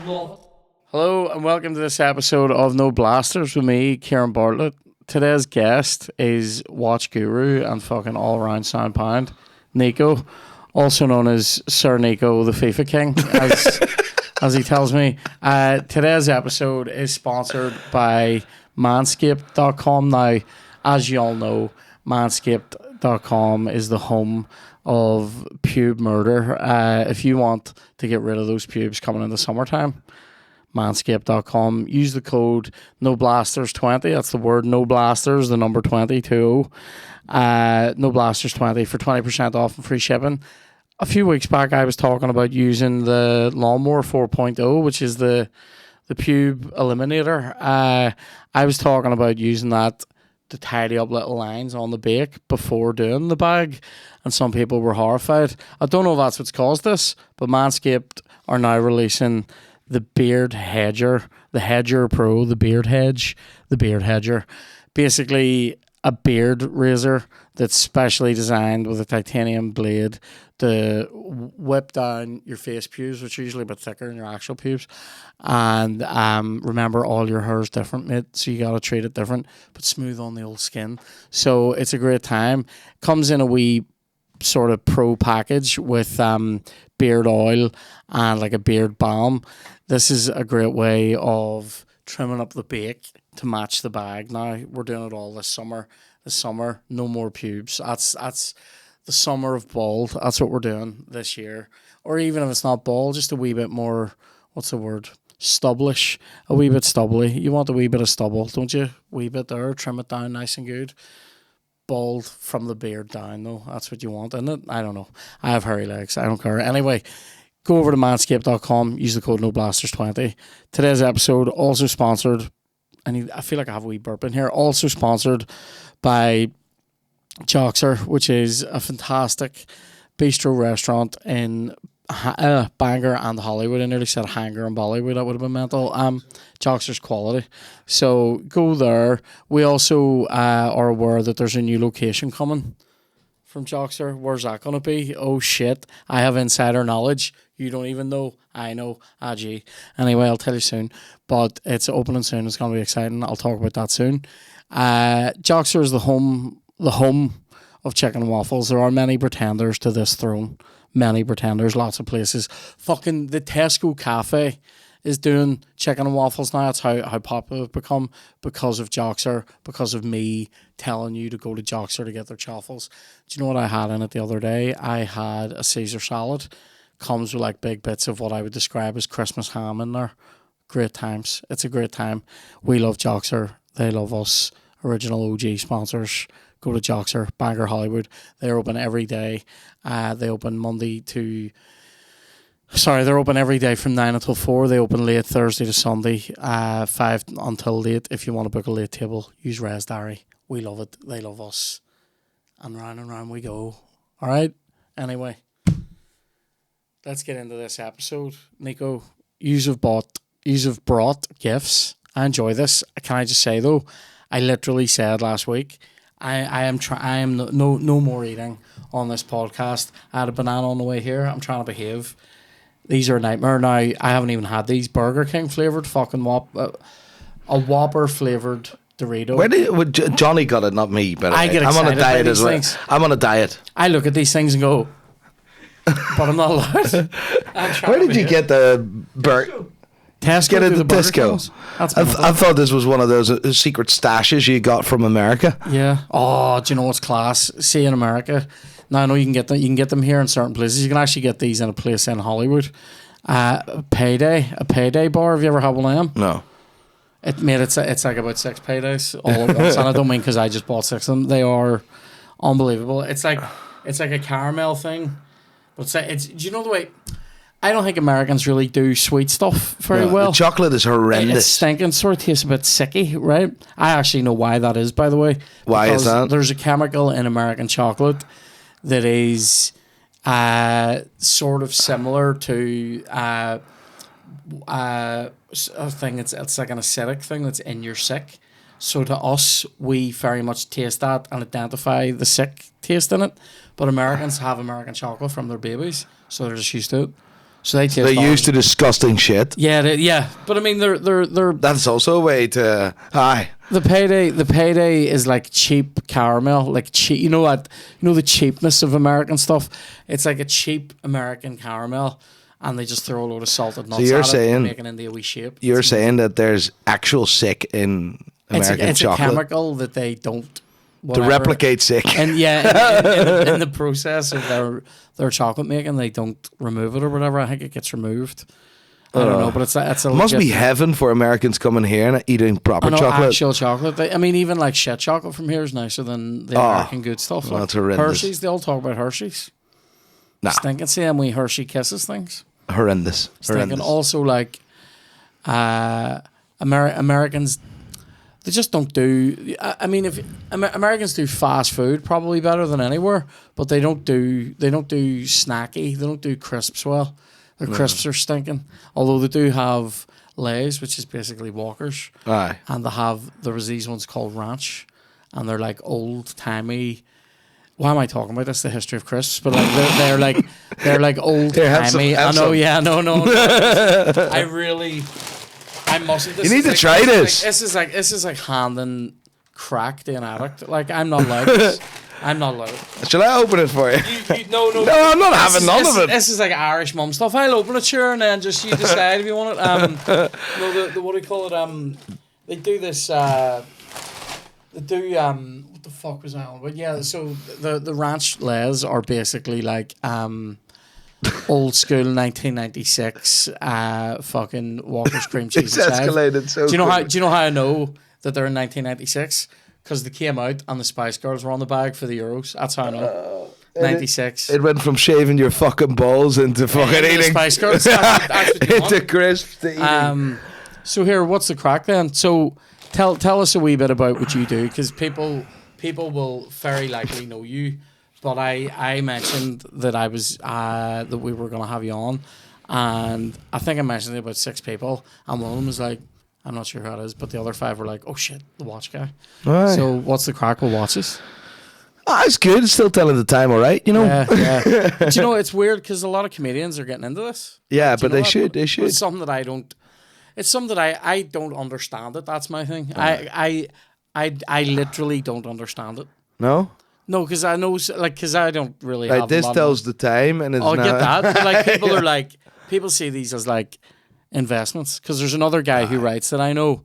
Hello and welcome to this episode of No Blasters with me, Kieran Bartlett. Today's guest is Watch Guru and fucking all around sound pound, Nico, also known as Sir Nico, the FIFA King, as he tells me. Today's episode is sponsored by Manscaped.com. Now, as you all know, Manscaped.com is the home of pube murder. If you want to get rid of those pubes coming in the summertime, Manscaped.com. Use the code NOBLASTERS20. That's the word No Blasters, the number 20, No Blasters20 for 20% off and free shipping. A few weeks back, I was talking about using the Lawnmower 4.0, which is the pube eliminator. I was talking about using that to tidy up little lines on the bake before doing the bag, and some people were horrified. I don't know if that's what's caused this, but Manscaped are now releasing the Beard Hedger, the Hedger Pro, the Beard Hedge, the Beard Hedger. Basically, a beard razor that's specially designed with a titanium blade to whip down your face pubes, which are usually a bit thicker than your actual pubes. And remember, all your hair is different, mate, so you got to treat it different, but smooth on the old skin. So it's a great time. Comes in a wee sort of pro package with beard oil and like a beard balm. This is a great way of trimming up the bake to match the bag. Now we're doing it all this summer. This summer, no more pubes. That's the summer of bald. That's what we're doing this year. Or even if it's not bald, just a wee bit more, what's the word? Stubblish. A wee bit stubbly. You want a wee bit of stubble, don't you? Wee bit there. Trim it down nice and good. Bald from the beard down, though. That's what you want, isn't it? I don't know. I have hairy legs. I don't care. Anyway, go over to manscaped.com. Use the code NOBLASTERS20. Today's episode also sponsored, and I feel like I have a wee burp in here, also sponsored by Joxer, which is a fantastic bistro restaurant in Bangor and Hollywood. I nearly said Hanger and Bollywood. That would have been mental. Joxer's quality. So go there. We also are aware that there's a new location coming from Joxer. Where's that going to be? Oh shit. I have insider knowledge. You don't even know. I know. Gee. Anyway, I'll tell you soon. But it's opening soon. It's going to be exciting. I'll talk about that soon. Joxer is the home of chicken and waffles. There are many pretenders to this throne. Many pretenders, lots of places. Fucking the Tesco Cafe is doing chicken and waffles now. That's how popular it's become because of Joxer, because of me telling you to go to Joxer to get their chaffles. Do you know what I had in it the other day? I had a Caesar salad. Comes with like big bits of what I would describe as Christmas ham in there. Great times. It's a great time. We love Joxer. They love us. Original OG sponsors. Go to Joxer, Bangor, Hollywood. They're open every day. They're open every day from 9 until 4. They open late Thursday to Sunday, 5 until late. If you want to book a late table, use Res Diary. We love it. They love us. And round we go. All right? Anyway, let's get into this episode. Nico, yous have brought gifts. I enjoy this. Can I just say, though, I literally said last week, I am no more eating on this podcast. I had a banana on the way here. I'm trying to behave. These are a nightmare. Now, I haven't even had these Burger King flavoured fucking a Whopper flavoured Dorito. Johnny got it, not me, but I get I'm on a excited by diet these as well. things. I'm on a diet. I look at these things and go, but I'm not allowed. Where did you get the burger? Tesco Get it through at the the Burger Tesco. Kings? That's I mental. thought this was one of those secret stashes you got from America. Yeah. Oh, do you know what's class? See, in America, now I know you can get them. You can get them here in certain places. You can actually get these in a place in Hollywood. A payday bar. Have you ever had one of them? No. It's like about 6 paydays all at once, and I don't mean because I just bought 6 of them. They are unbelievable. It's like a caramel thing, but it's do you know the way? I don't think Americans really do sweet stuff very well. The chocolate is horrendous. It's stinking, sort of tastes a bit sicky, right? I actually know why that is, by the way. Why is that? There's a chemical in American chocolate that is sort of similar to a thing. It's like an acidic thing that's in your sick. So to us, we very much taste that and identify the sick taste in it. But Americans have American chocolate from their babies, so they're just used to it. So they taste They're all- used to disgusting shit. Yeah. But I mean, they're That's also a way to. Aye. the payday is like cheap caramel, like cheap. You know what? You know the cheapness of American stuff. It's like a cheap American caramel, and they just throw a load of salted nuts you're at it saying- and make it into a wee shape. You're saying that there's actual sick in American it's chocolate a chemical that they don't to whatever. replicate sick. And in the process of their chocolate making, they don't remove it or whatever. I think it gets removed. I don't know, but it's a It must be legit- heaven for Americans coming here and eating proper I know chocolate. actual chocolate. I mean, even like shit chocolate from here is nicer than the American good stuff. well, Like that's horrendous. Hershey's, they all talk about Hershey's. Nah. Stinking, see them wee Hershey Kisses things. Horrendous. Stinking. Also, like Americans, they just don't do. I mean, if Americans do fast food probably better than anywhere, but they don't do snacky. They don't do crisps well. Their crisps are stinking. Although they do have Lay's, which is basically Walkers, Aye. and there's these ones called Ranch, and they're like old timey. Why am I talking about this? The history of crisps, but like they're like old Here, have some- timey. have I know, some. yeah, no. I mustn't. You need to try this. This is like handing crack to an addict. Like I'm not allowed. This. I'm not allowed. Shall I open it for you? No. No, I'm not having none of it. This is like Irish mum stuff. I'll open it, sure, and then just you decide if you want it. No, the what do you call it? They do this. They do what the fuck was that on? But yeah, so the ranch Lays are basically like old school 1996 fucking Walker's cream cheese. It's and chive. escalated so Do you know how? quick. Do you know how I know that they're in 1996? Because they came out and the Spice Girls were on the bag for the Euros. That's how I know. 96. It went from shaving your fucking balls into fucking The eating. Spice Girls. That's what you into want. crisps to eating. So here, what's the crack then? So tell us a wee bit about what you do, because people will very likely know you. But I mentioned that I was that we were gonna have you on, and I think I mentioned it about 6 people, and one of them was like, I'm not sure who it is, but the other 5 were like, oh shit, the watch guy. Aye. So what's the crack with watches? It's good. It's still telling the time, all right. You know. Yeah. But you know, it's weird because a lot of comedians are getting into this. Yeah, Do you but know they that? should. They should. It's something that I don't. It's something that I don't understand it. That's my thing. I literally don't understand it. No. No, because I know, like, because I don't really. Right. have a This lot of- tells the time, and it's Oh, I now. get that. But like, people are like, people see these as like investments. Because there's another guy who writes that I know,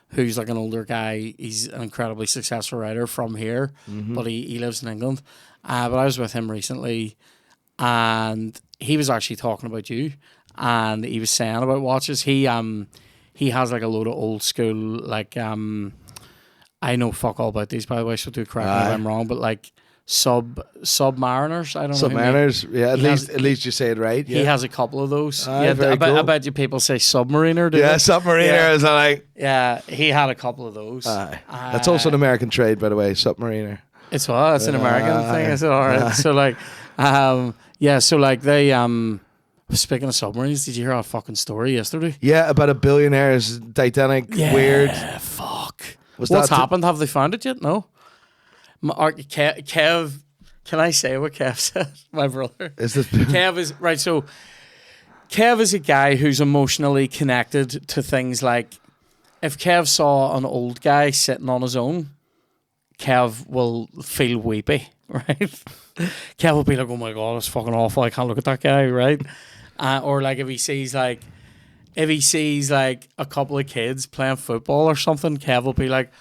who's like an older guy. He's an incredibly successful writer from here, but he lives in England. But I was with him recently, and he was actually talking about you, and he was saying about watches. He has like a load of old school, like I know fuck all about these, by the way, so do correct me if I'm wrong, but like Submariners. I don't know. Submariners. Yeah. He At least you say it right. Yeah. He has a couple of those. Aye, Yeah, very I cool. bet you people say submariner. Do Yeah. they? Submariners. Yeah. I like. Yeah, he had a couple of those. Aye. That's also an American trade, by the way. Submariner. It's what? It's an American thing. I said, all right. So like, yeah. So like they speaking of submarines, did you hear our fucking story yesterday? Yeah, about a billionaire's Titanic. Weird. Fuck. Was What's that happened? Have they found it yet? No. Kev, can I say what Kev said? My brother. Is this? Kev is right. So Kev is a guy who's emotionally connected to things like if Kev saw an old guy sitting on his own, Kev will feel weepy, right? Kev will be like, "Oh my god, it's fucking awful. I can't look at that guy," right? Or like if he sees like a couple of kids playing football or something, Kev will be like,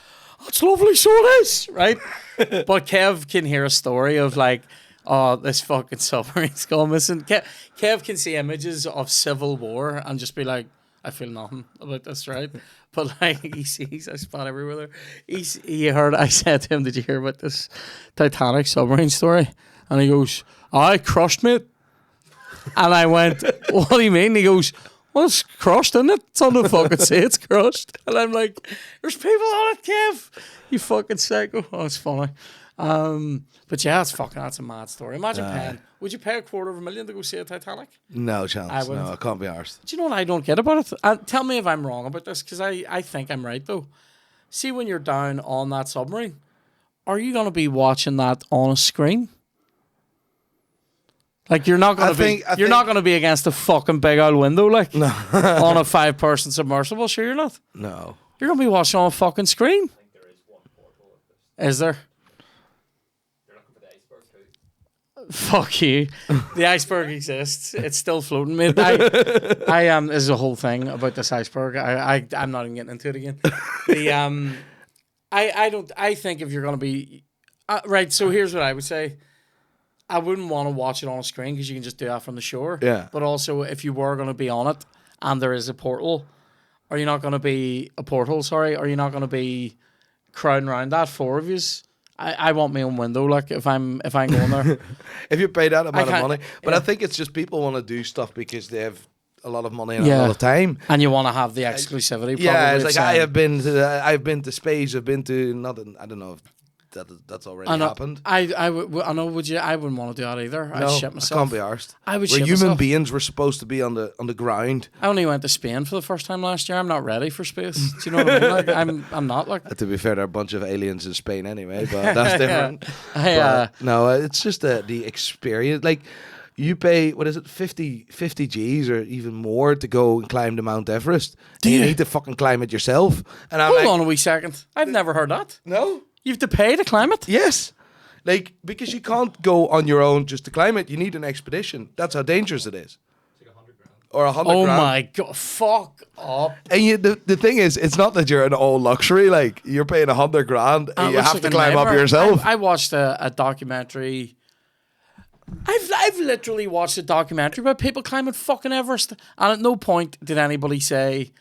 "That's lovely, so it is," right? But Kev can hear a story of like, oh, this fucking submarine's gone missing. Kev can see images of civil war and just be like, I feel nothing about this, right? But like he sees a spot everywhere there. He heard, I said to him, did you hear about this Titanic submarine story? And he goes, I crushed, mate. And I went, what do you mean? He goes, well, it's crushed, isn't it? It's on the fucking say it's crushed. And I'm like, there's people on it, Kev. You fucking psycho. Oh, it's funny. But yeah, that's a mad story. Imagine paying. Would you pay $250,000 to go see a Titanic? No chance. I wouldn't. No, it can't be ours. Do you know what I don't get about it? Tell me if I'm wrong about this, because I think I'm right, though. See, when you're down on that submarine, are you going to be watching that on a screen? Like you're not gonna you're not gonna be against a fucking big old window like No. on a 5-person submersible. Sure, you're not. No. You're gonna be watching on a fucking screen. I think there is one portal. Is there? You're looking for the iceberg too. Fuck you. The iceberg exists. It's still floating, mate. I am. This is a whole thing about this iceberg. I'm not even getting into it again. The I don't. I think if you're gonna be right. So here's what I would say. I wouldn't want to watch it on a screen because you can just do that from the shore. Yeah. But also, if you were going to be on it and there is a portal, are you not going to be a portal? Sorry, are you not going to be crowding around that 4 of yous? I want my own window. Like if I'm going there, If you pay that amount of can't- money, but yeah. I think it's just people want to do stuff because they have a lot of money and Yeah. a lot of time. and you want to have the exclusivity. Probably Yeah, it's of like saying- I've been to space. I've been to nothing. I don't know if that's already I know, happened. I know. Would you? I wouldn't want to do that either. I'd No, shit I myself. can't be arsed. I would Where shit human myself. beings were supposed to be on the ground. I only went to Spain for the first time last year. I'm not ready for space. Do you know what I mean? Like, I'm not like. To be fair, there are a bunch of aliens in Spain anyway, but that's different. I, But, no, it's just the experience. Like you pay, what is it, 50 G's or even more to go and climb the Mount Everest. And you you? need to fucking climb it yourself. And I'm hold like, on a wee second. I've never heard that. no. You have to pay to climb it. Yes. Like, because you can't go on your own just to climb it. You need an expedition. That's how dangerous it is. It's like 100 grand. Or 100 Oh grand. my god! Fuck up. And the thing is, it's not that you're in all luxury. Like, you're paying 100 grand and It you looks have like to a climb up nightmare. yourself. I watched a documentary. I've literally watched a documentary about people climbing fucking Everest, and at no point did anybody say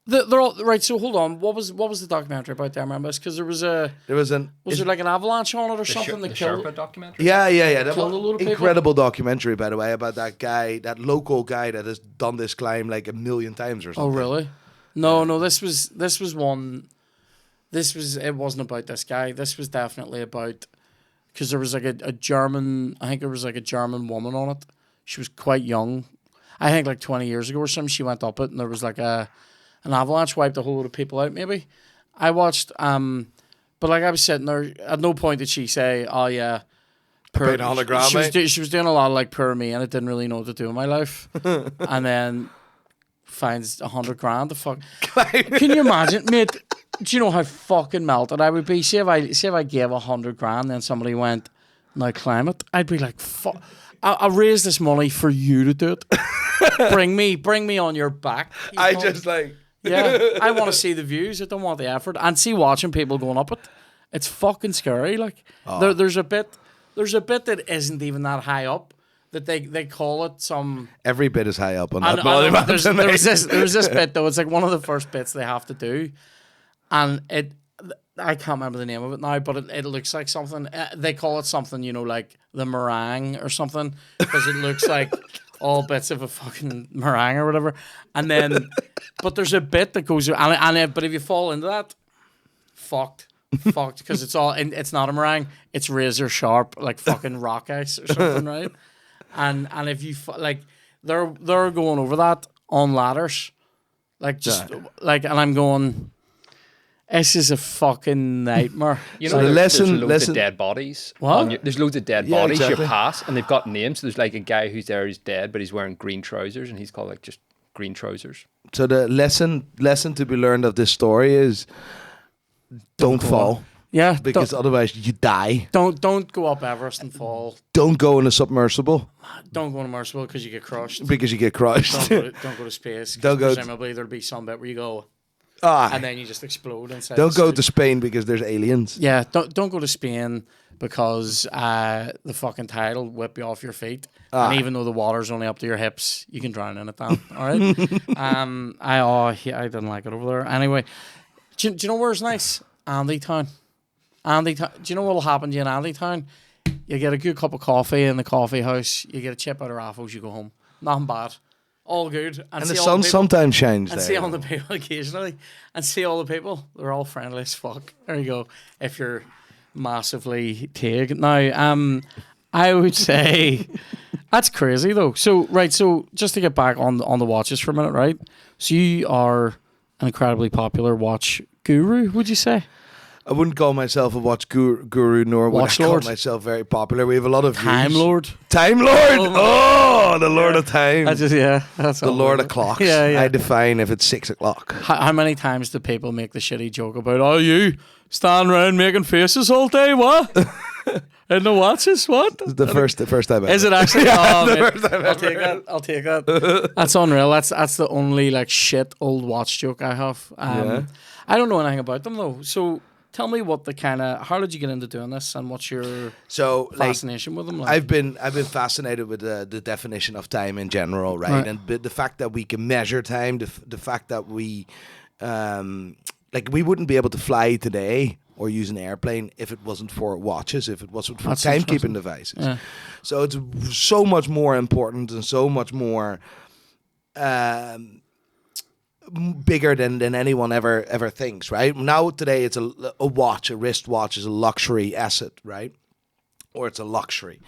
they're all right. So hold on, what was the documentary about? There, remember? Because there was there like an avalanche on it or something The that killed. Sherpa documentary. Yeah. That Killed a load of was people. incredible documentary, by the way, about that guy, that local guy that has done this climb like 1,000,000 times or Oh something. really? No. This was one. It wasn't about this guy. This was definitely about because there was like a German. I think there was like a German woman on it. She was quite young. I think like 20 years ago or something. She went up it and there was like an avalanche wiped a whole load of people out. Maybe I watched. But like I was sitting there. At no point did she say, "Oh yeah." Paid 100 grand, she was, mate. she was doing a lot of like poor me, and I didn't really know what to do in my life. And then finds 100 grand. The fuck? Can you imagine, mate? Do you know how fucking melted I would be? See if I gave 100 grand, then somebody went, "Now climb it." I'd be like, "Fuck! I'll raise this money for you to do it. bring me on your back." you I cunt." just like, Yeah, I want to see the views. I don't want the effort. And see watching people going up it. It's fucking scary. Like there's a bit that isn't even that high up that they call it some. every bit is high up on And, that bloody and there's, mountain, mate. there's this bit though. It's like one of the first bits they have to do, and I can't remember the name of it now, but it looks like something. They call it something, like the meringue or something, because it looks like all bits of a fucking meringue or whatever. And then, but there's a bit that goes, but if you fall into that, fucked, because it's not a meringue, it's razor sharp, like fucking rock ice or something, right? And if you like, they're going over that on ladders, like just like, and I'm going. This is a fucking nightmare. You So know, the there's lesson- loads of dead bodies. What? There's loads of dead Yeah, bodies exactly. you pass, and they've got names. So there's like a guy who's there, who's dead, but he's wearing green trousers, and he's called like just green trousers. So the lesson to be learned of this story is don't fall, Yeah, because otherwise you die. don't go up Everest and fall. Don't go in a submersible Don't go to Marshall because you get crushed. because you get crushed. Don't go to space. 'Cause Don't go to- presumably there'll be some bit where you go Ah, and then you just explode inside. don't the go suit. to Spain because there's aliens. Yeah, don't go to Spain because the fucking tide will whip you off your feet. And even though the water's only up to your hips, you can drown in it. Down. All right. I didn't like it over there. Anyway, do you know where's nice? Andy Town. Do you know what'll happen to you in Andy Town? You get a good cup of coffee in the coffee house. You get a chip out of Raffles. You go home. Nothing bad. All good. And the see all sun people- sometimes shines and there. see all the people occasionally, and see all the people. They're all friendly as fuck. There you go. If you're massively taken now, I would say that's crazy though. So just to get back on the watches for a minute, right? So you are an incredibly popular watch guru, would you say? I wouldn't call myself a watch guru, nor would Watch I call lord. myself very popular. We have a lot of Time views. Lord. Time Lord. Oh, the Lord of Time. That's the Lord of Clocks. Yeah, yeah. I define if it's 6 o'clock. How many times do people make the shitty joke about, oh, you stand around making faces all day? What? In the watches? What? The first time. Is it actually? Yeah, Oh, the mate, first time I'll take that. I'll take that. That's unreal. That's the only like shit old watch joke I have. Yeah. I don't know anything about them though. So tell me what the kind of. How did you get into doing this, and what's your fascination with them? Like? I've been fascinated with the definition of time in general, right? And the fact that we can measure time, the fact that we we wouldn't be able to fly today or use an airplane if it wasn't for watches, if it wasn't for timekeeping devices. Yeah. So it's so much more important and so much more bigger than anyone ever thinks, right? Now today it's a watch, a wristwatch is a luxury asset, right? Or it's a luxury.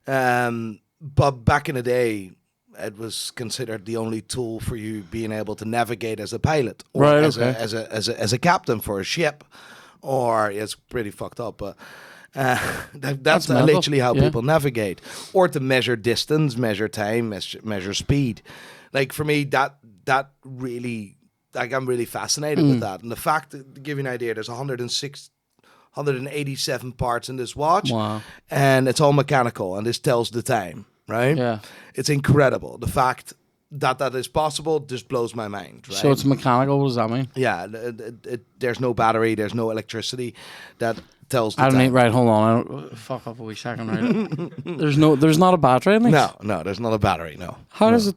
But back in the day, it was considered the only tool for you being able to navigate as a pilot or as a captain for a ship. Or it's pretty fucked up, but that's literally how people navigate. Or to measure distance, measure time, measure speed. Like for me, that really, like I'm really fascinated with that. And the fact, to give you an idea, there's 187 parts in this watch. Wow. And it's all mechanical, and this tells the time, right? Yeah. It's incredible. The fact that is possible just blows my mind, right? So it's mechanical. What does that mean? Yeah, there's no battery, there's no electricity that tells the I don't time. need, right, hold on. Fuck up a wee second, right? there's not a battery in this? No, there's not a battery, no. How does it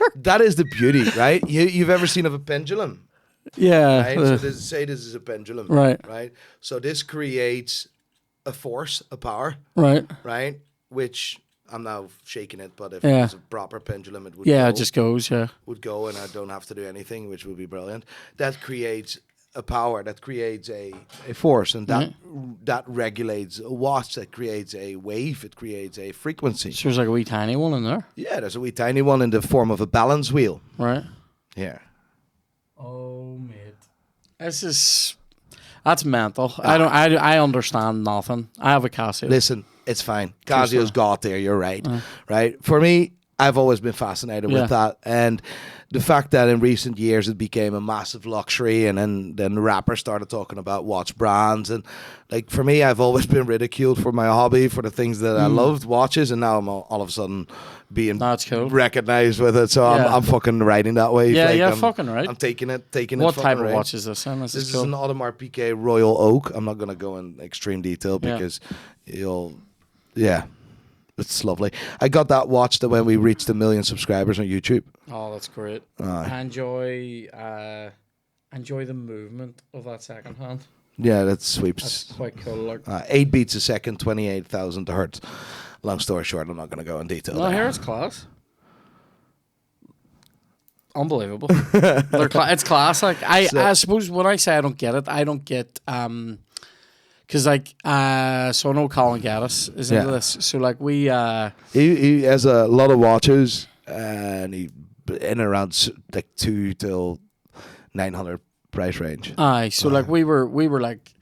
work? That is the beauty, right? You've ever seen of a pendulum, Yeah. right? So say this is a pendulum, Right. So this creates a force, a power, right. which I'm now shaking it, but if Yeah. it was a proper pendulum, it would It just goes, would go, and I don't have to do anything, which would be brilliant. That creates a power, that creates a force, and that regulates a watch, that creates a wave, it creates a frequency. So there's like a wee tiny one in there. Yeah, there's a wee tiny one in the form of a balance wheel. Right. Yeah. Oh, mate. That's mental. I understand nothing. I have a Casio. Listen, it's fine. Casio's got there, you're right. Right? For me, I've always been fascinated with that. And the fact that in recent years it became a massive luxury, and then rappers started talking about watch brands. And like for me, I've always been ridiculed for my hobby, for the things that I loved, watches, and now I'm all of a sudden being recognized with it. So I'm fucking riding that wave. Yeah, like, fucking right. I'm taking it. What type of watch is this? This is an Audemars Piguet Royal Oak. I'm not going to go in extreme detail because it's lovely. I got that watch when we reached 1 million subscribers on YouTube. Oh, that's great. I enjoy the movement of that second hand. Yeah, that sweeps. That's quite cool. Like 8 beats a second, 28,000 hertz. Long story short, I'm not going to go in detail. No, here it's class. Unbelievable. It's class. Like I suppose when I say I don't get it, I don't get because so I know Colin Gaddis is into this. So like he has a lot of watches, and he in and around like 2 till 900 price range. Aye, so like we were like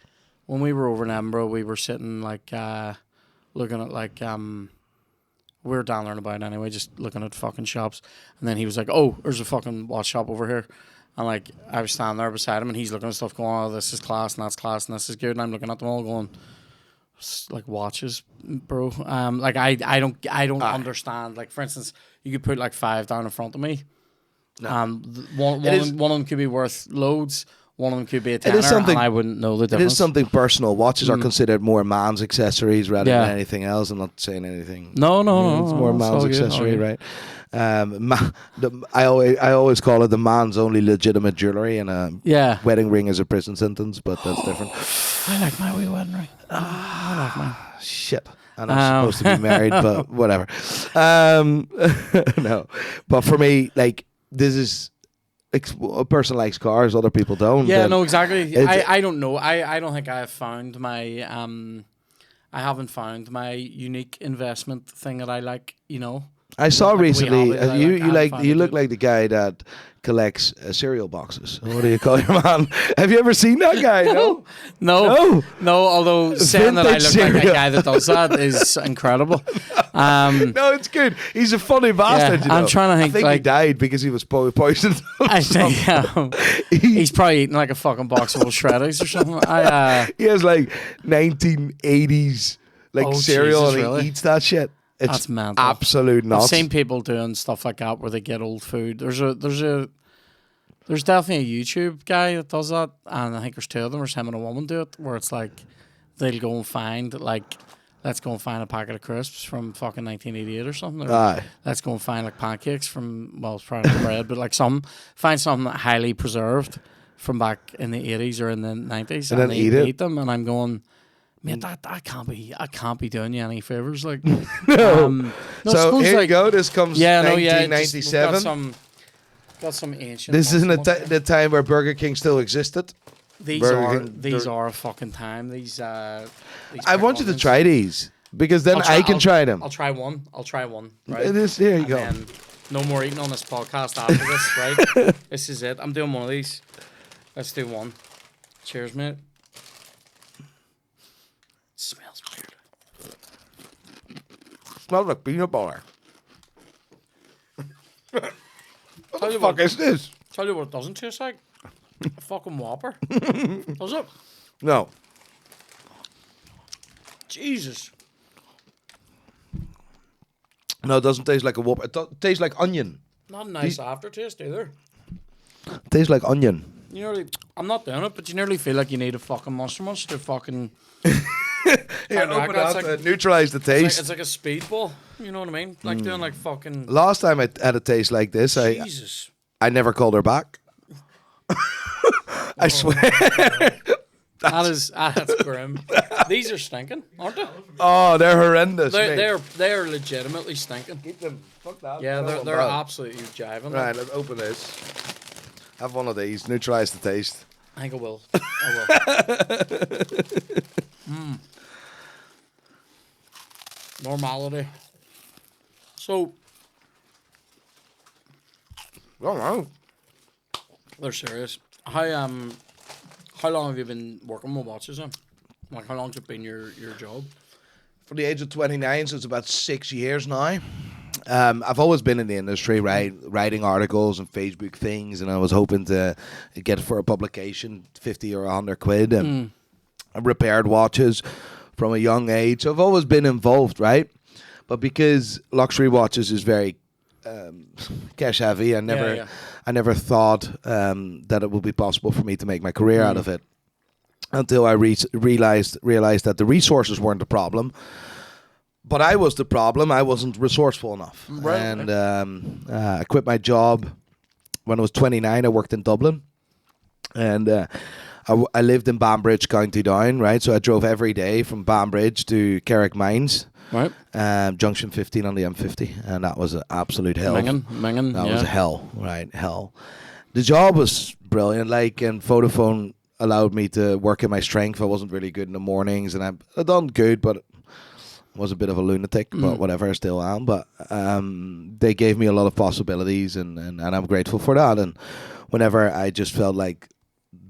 when we were over in Edinburgh, we were sitting like looking at like we were down there and about anyway, just looking at fucking shops, and then he was like, "Oh, there's a fucking watch shop over here." And like I was standing there beside him, and he's looking at stuff, going, "Oh, this is class, and that's class, and this is good." And I'm looking at them all, going, "Like watches, bro." Like I don't understand. Like for instance, you could put like 5 down in front of me. No. One of them could be worth loads. One of them could be a tenner, and I wouldn't know the difference. It is something personal. Watches are considered more man's accessories rather than anything else. I'm not saying anything. No. It's more man's accessory, right? I always call it the man's only legitimate jewelry, and a wedding ring is a prison sentence, but that's different. I like my wee wedding ring. I like mine. Shit. And I'm supposed to be married, but whatever. No. But for me, like, this is... a person likes cars, other people don't. Yeah, no, exactly. I don't know. I don't think I have found my I haven't found my unique investment thing that I like, you know. I saw Like a wee recently. hobby that I You find look it. like the guy that collects cereal boxes. What do you call your man? Have you ever seen that guy? No. No. Although saying that I Vintage look like a cereal. guy that does that is incredible. No, it's good. He's a funny bastard. I'm trying to think, I think he like- died because he was poisoned. I think he's probably eating like a fucking box of old shredders or something. He has like 1980s Oh, cereal, Jesus, and he really? eats that shit. It's That's mental. absolute nuts. I've seen people doing stuff like that where they get old food. There's definitely a YouTube guy that does that, and I think there's two of them. There's him and a woman do it, where it's like they'll go and find let's go and find a packet of crisps from fucking 1988 or something. Or Aye. let's go and find like pancakes from it's probably not bread, but like find something highly preserved from back in the 80s or in the 90s, And then they eat it. eat them, and I'm going. Mate, I can't be doing you any favors. Like, No. I So suppose, here you like, go. This comes yeah, no, yeah, just- 1997. got some ancient. This is in ones. the time where Burger King still existed. These Burger are King- these are a fucking time. These I pickle want you to onions. try these because then I can try them. I'll try one. Right. Here you And go. then no more eating on this podcast after this. Right. This is it. I'm doing one of these. Let's do one. Cheers, mate. Smells weird. Smells like peanut butter. Tell What you the fuck what, is this? tell you what it doesn't taste like. A fucking Whopper. Does it? No. Jesus. No, it doesn't taste like a Whopper. It tastes like onion. Not a nice aftertaste either. It tastes like onion. You nearly, I'm not doing it, but you nearly feel like you need a fucking Monster Munch to fucking. Yeah, Kinda open like up, that. It's like- neutralize the taste. It's like a speedball. You know what I mean? Like doing like fucking. Last time I had a taste like this, Jesus. I never called her back. I swear. That's grim. These are stinking, aren't they? Oh, they're horrendous. They're mate. they're legitimately stinking. Keep them. Fuck that. Yeah, Throw them they're back. absolutely jiving. Right, let's open this. Have one of these. Neutralize the taste. I think I will. I will. Normality. So Oh, wow. they're serious. How long have you been working with watches then? Like how long's it been your job? From the age of 29, so it's about 6 years now. I've always been in the industry, right? Writing articles and Facebook things, and I was hoping to get for a publication 50 or 100 quid. And I repaired watches from a young age. So I've always been involved, right? But because luxury watches is very cash heavy, I never thought that it would be possible for me to make my career out of it. Until I realized that the resources weren't the problem, but I was the problem. I wasn't resourceful enough, Right. and I quit my job when I was 29. I worked in Dublin, and I lived in Banbridge, County Down. Right, so I drove every day from Banbridge to Carrick Mines, Right. Junction 15 on the M50, and that was an absolute hell. Mingin. That Yeah. was hell, right? Hell. The job was brilliant. Like, and Vodafone allowed me to work in my strength. I wasn't really good in the mornings, and I done good, but I was a bit of a lunatic. But whatever, I still am. But they gave me a lot of possibilities, and I'm grateful for that. And whenever I just felt like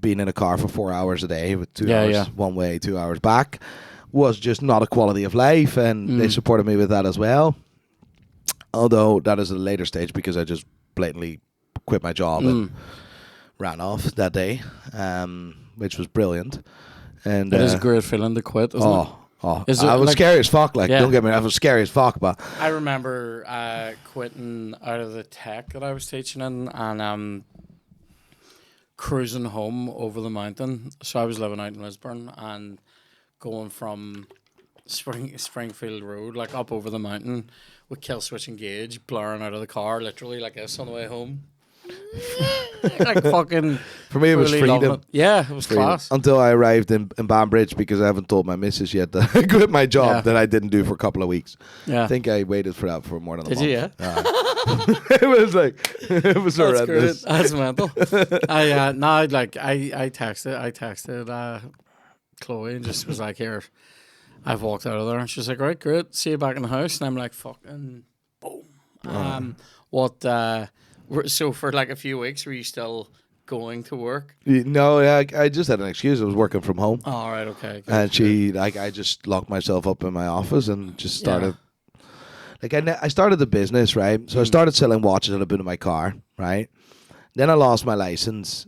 being in a car for 4 hours a day with 2 hours one way, 2 hours back was just not a quality of life, and they supported me with that as well. Although that is a later stage because I just blatantly quit my job and ran off that day, which was brilliant. And It is a great feeling to quit, isn't it? Is it I was like- scary as fuck. Like, Yeah. don't get me, I was scary as fuck. But I remember quitting out of the tech that I was teaching in and cruising home over the mountain. So I was living out in Lisburn and going from Springfield Road, like up over the mountain with kill switch engaged, blaring out of the car, literally like this on the way home. Like fucking. for me, it was really loving freedom. it. Yeah, it was Freedom. class. Until I arrived in Banbridge, because I haven't told my missus yet that I quit my job Yeah. that I didn't do for a couple of weeks. Yeah. I think I waited for that for more than a Did month. you? Yeah. It was like, it was That's horrendous. great. That's mental. I texted Chloe and just was like, here, I've walked out of there, and she's like, right, great, see you back in the house, and I'm like, fucking boom. So for like a few weeks, were you still going to work? No, I just had an excuse. I was working from home. Oh, all right, okay. And I just locked myself up in my office and just started. Like I started the business, right? So I started selling watches out of the boot of my car, right? Then I lost my license,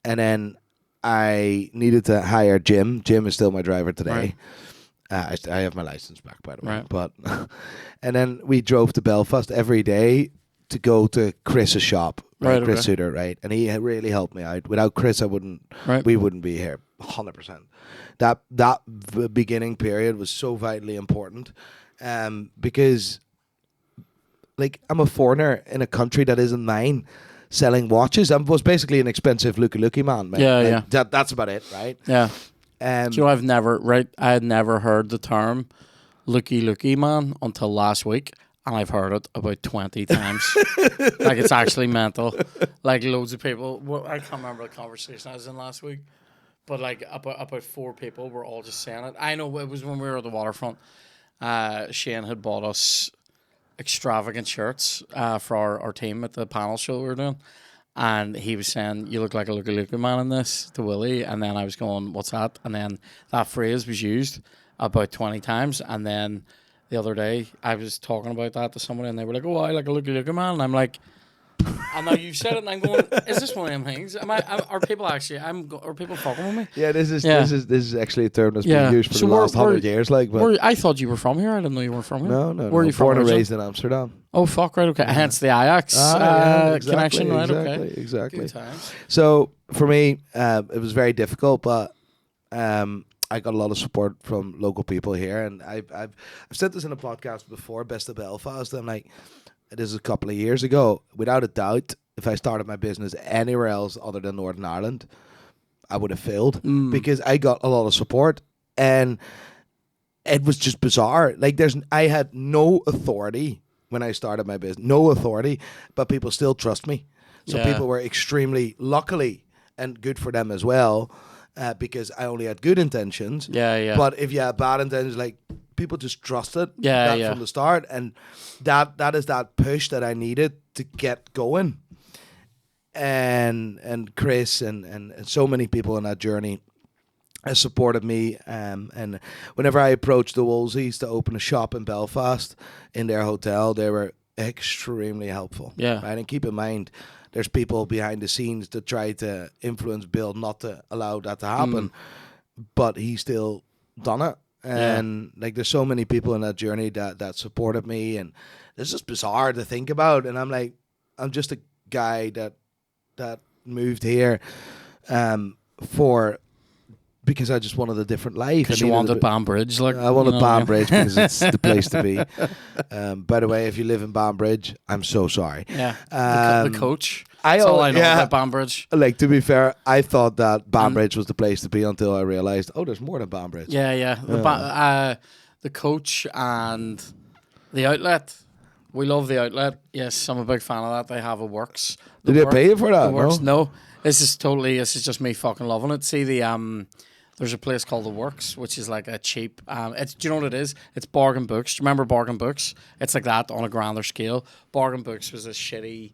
and then I needed to hire Jim. Jim is still my driver today. Right. I have my license back, by the way. Right. But and then we drove to Belfast every day to go to Chris's shop, right? Chris Suter, right? And he really helped me out. Without Chris, we wouldn't be here, 100%. That beginning period was so vitally important, because. Like, I'm a foreigner in a country that isn't mine, selling watches. I was basically an expensive looky man. Yeah. That's about it, right? Yeah. So I had never heard the term looky man until last week, and I've heard it about 20 times. Like, it's actually mental. Like, loads of people. Well, I can't remember the conversation I was in last week, but like about 4 people were all just saying it. I know it was when we were at the waterfront. Shane had bought us extravagant shirts for our team at the panel show we were doing, and he was saying, "You look like a looky man in this," to Willie, and then I was going, "What's that?" And then that phrase was used about 20 times, and then the other day I was talking about that to somebody, and they were like, "Oh, I like a looky man," and I'm like, and now you've said it, and I'm going, "Is this one of them things? Are people actually? Are people fucking with me?" Yeah, this is actually a term that's been used for the last 100 years. Like, but I thought you were from here. I didn't know you were from here. No. Where are you from? Born and raised in Amsterdam. Oh fuck! Right, okay. Hence the Ajax connection, right? Exactly. Good times. So for me, it was very difficult, but I got a lot of support from local people here, and I've said this in a podcast before, Best of Belfast. I'm like, this is a couple of years ago. Without a doubt, if I started my business anywhere else other than Northern Ireland, I would have failed because I got a lot of support, and it was just bizarre. Like, I had no authority when I started my business, no authority, but people still trust me. So people were extremely, luckily, and good for them as well, because I only had good intentions. Yeah. But if you had bad intentions, like, people just trusted from the start, and that is that push that I needed to get going. And Chris and so many people in that journey has supported me. And whenever I approached the Wolseys to open a shop in Belfast in their hotel, they were extremely helpful. Yeah. Right? And keep in mind, there's people behind the scenes that try to influence Bill not to allow that to happen, but he still done it. And like, there's so many people in that journey that supported me, and it's just bizarre to think about. And I'm like, I'm just a guy that moved here because I just wanted a different life. Because you wanted Banbridge, like I wanted Banbridge because it's the place to be. By the way, if you live in Banbridge, I'm so sorry. Yeah, the coach. That's all I know about Banbridge. Like, to be fair, I thought that Banbridge was the place to be until I realised, there's more than Banbridge. Yeah. The coach and the outlet. We love the outlet. Yes, I'm a big fan of that. They have a Works. Did they pay you for that? The Works, no. This is just me fucking loving it. See, there's a place called the Works, which is like a cheap. Do you know what it is? It's Bargain Books. Do you remember Bargain Books? It's like that on a grander scale. Bargain Books was a shitty,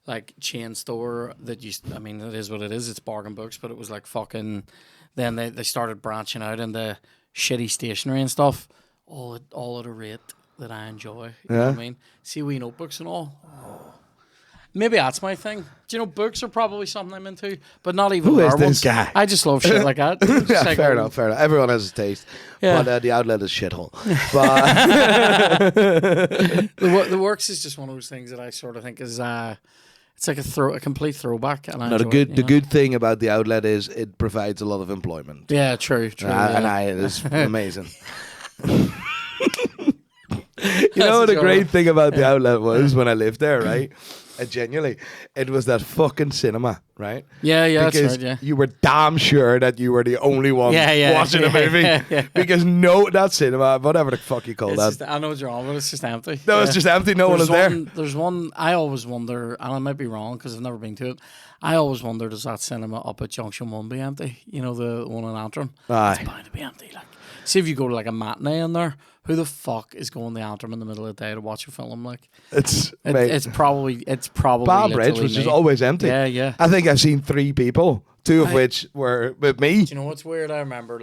like, chain store that it is what it is. It's Bargain Books, but it was like fucking. Then they started branching out into shitty stationery and stuff, all at a rate that I enjoy. You know what I mean? See, wee notebooks and all. Oh. Maybe that's my thing. Do you know, books are probably something I'm into, but not even. Who is this ones. Guy? I just love shit like that. Yeah, fair enough. Everyone has his taste, but the outlet is shithole. But the Works is just one of those things that I sort of think is it's like a complete throwback. And the good thing about the outlet is it provides a lot of employment. Yeah, true. And it's amazing. You know what the great thing about the outlet was when I lived there, right? Genuinely, it was that fucking cinema, right? Yeah, because that's right, you were damn sure that you were the only one watching a movie. Because that cinema, whatever the fuck you call that. I know what you're on, but it's just empty. No, it's just empty. No one is there. There's one, I always wonder, and I might be wrong because I've never been to it. I always wonder, does that cinema up at Junction 1 be empty? You know, the one in Antrim? Aye. It's bound to be empty, like. see if you go to like a matinee in there, who the fuck is going to Antrim in the middle of the day to watch a film? Like, it's probably Bridge, which is always empty. Yeah. I think I've seen 3 people, 2 of which were with me. Do you know what's weird? I remember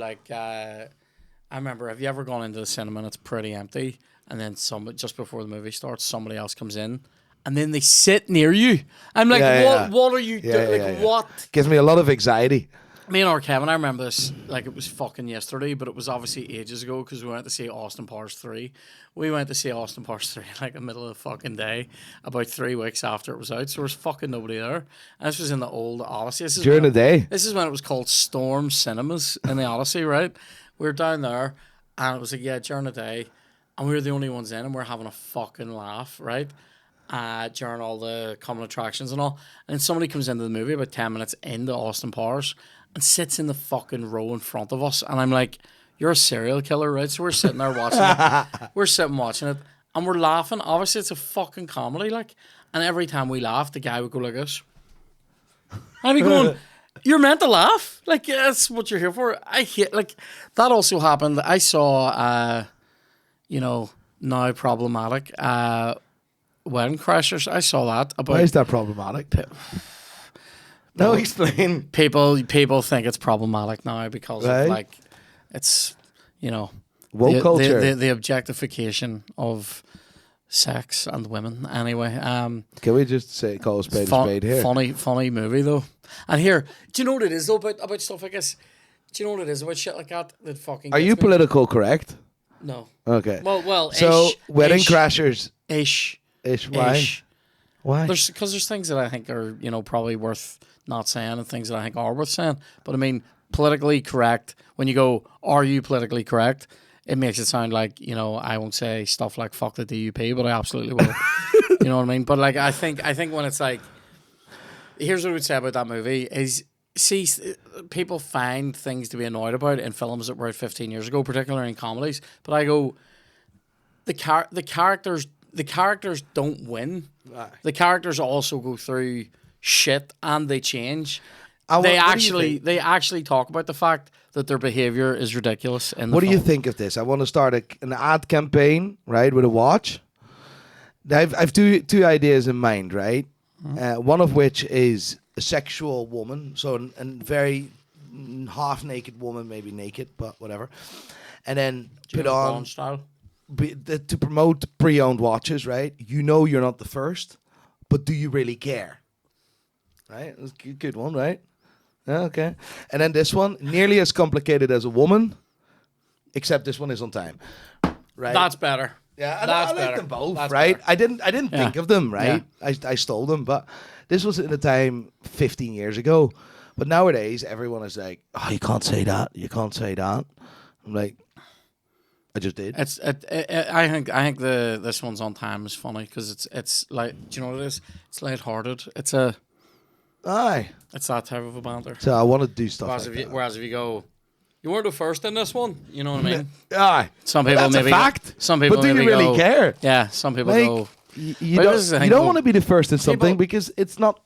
have you ever gone into the cinema and it's pretty empty, and then just before the movie starts, somebody else comes in, and then they sit near you. I'm like, what are you doing? What? Gives me a lot of anxiety. Me and Kevin, I remember this like it was fucking yesterday, but it was obviously ages ago because we went to see Austin Powers 3. We went to see Austin Powers 3 like the middle of the fucking day, about 3 weeks after it was out, so there was fucking nobody there. And this was in the old Odyssey. During the day? This is when it was called Storm Cinemas in the Odyssey, right? We were down there, and it was like, during the day, and we were the only ones in, and we were having a fucking laugh, right? During all the common attractions and all. And then somebody comes into the movie about 10 minutes into Austin Powers and sits in the fucking row in front of us. And I'm like, you're a serial killer, right? So we're sitting there watching it. We're sitting watching it. And we're laughing. Obviously, it's a fucking comedy, like. And every time we laugh, the guy would go like this. And I'd be going, you're meant to laugh. Like, that's what you're here for. I hate, like, that also happened. I saw, now problematic, Wedding Crashers. I saw that. Why is that problematic? No, explain. People think it's problematic now because of like it's woke culture, the objectification of sex and women. Anyway, can we just call a spade here? Funny movie though. And here, do you know what it is though about stuff like this? Do you know what it is about shit like that? That fucking. Are you political correct? No. Okay. Well. So Wedding Crashers. Ish. Why? Why? Because there's things that I think are probably worth not saying, and things that I think are worth saying. But I mean, politically correct. When you go, are you politically correct? It makes it sound like I won't say stuff like "fuck the DUP," but I absolutely will. You know what I mean? But like, I think when it's like, here's what I would say about that movie is. See, people find things to be annoyed about in films that were out 15 years ago, particularly in comedies. But I go, the characters don't win. Right. The characters also go through shit and they change. They actually talk about the fact that their behavior is ridiculous. What do you think of this? I want to start an ad campaign, right, with a watch. I've two ideas in mind, right? Mm-hmm. One of which is a sexual woman, so a very half naked woman, maybe naked, but whatever, and then put on style. To promote pre-owned watches, right? You're not the first, but do you really care? Right, that's a good one, right? Okay, and then this one, nearly as complicated as a woman, except this one is on time. Right, that's better. Yeah, I like them both, that's right? Better. I didn't think of them, right? Yeah. I stole them, but this was in a time 15 years ago. But nowadays, everyone is like, "Oh, you can't say that. You can't say that." I'm like, I just did. I think this one's on time is funny because it's like, do you know what it is? It's lighthearted. It's that type of a banter. So I want to do stuff whereas if you go, you weren't the first in this one. You know what I mean? Aye. Some people that's maybe a fact. Some people but do you really care? Yeah. Some people go. You don't want to be the first in something because it's not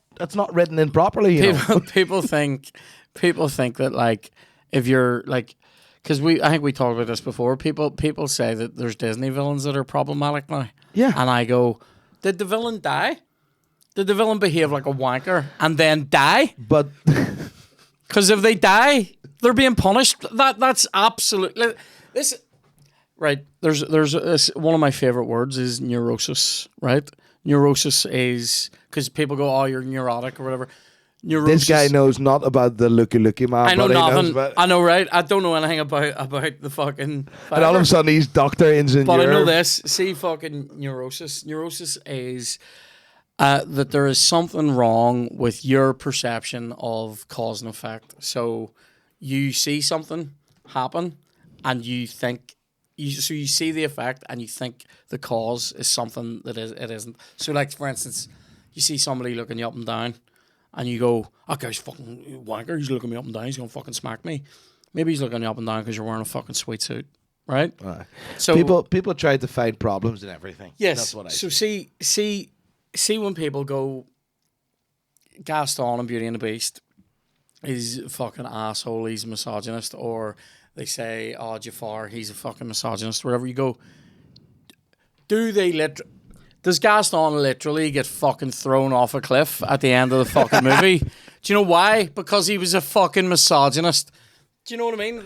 written in properly. People think that like if you're like, because I think we talked about this before. People say that there's Disney villains that are problematic now. Yeah. And I go, did the villain die? Did the villain behave like a wanker and then die? But because if they die, they're being punished. That's absolutely this. Right. There's one of my favorite words is neurosis. Right. Neurosis is because people go, oh, you're neurotic or whatever. Neurosis. This guy knows not about the looky man. I know nothing. I know, right? I don't know anything about the fucking. And all of a sudden he's doctor engineer. But I know this. See, fucking neurosis. Neurosis is that there is something wrong with your perception of cause and effect. So you see something happen, and you think. So you see the effect and you think the cause is something that it isn't. So like, for instance, you see somebody looking you up and down and you go, that guy's fucking wanker, he's looking me up and down, he's going to fucking smack me. Maybe he's looking you up and down because you're wearing a fucking sweet suit, right? So people try to find problems in everything. Yes. That's what I so see when people go, Gaston in Beauty and the Beast, he's a fucking asshole, he's a misogynist, or they say, "Oh, Jafar, he's a fucking misogynist," or whatever. You go, does Gaston literally get fucking thrown off a cliff at the end of the fucking movie? Do you know why? Because he was a fucking misogynist. Do you know what I mean?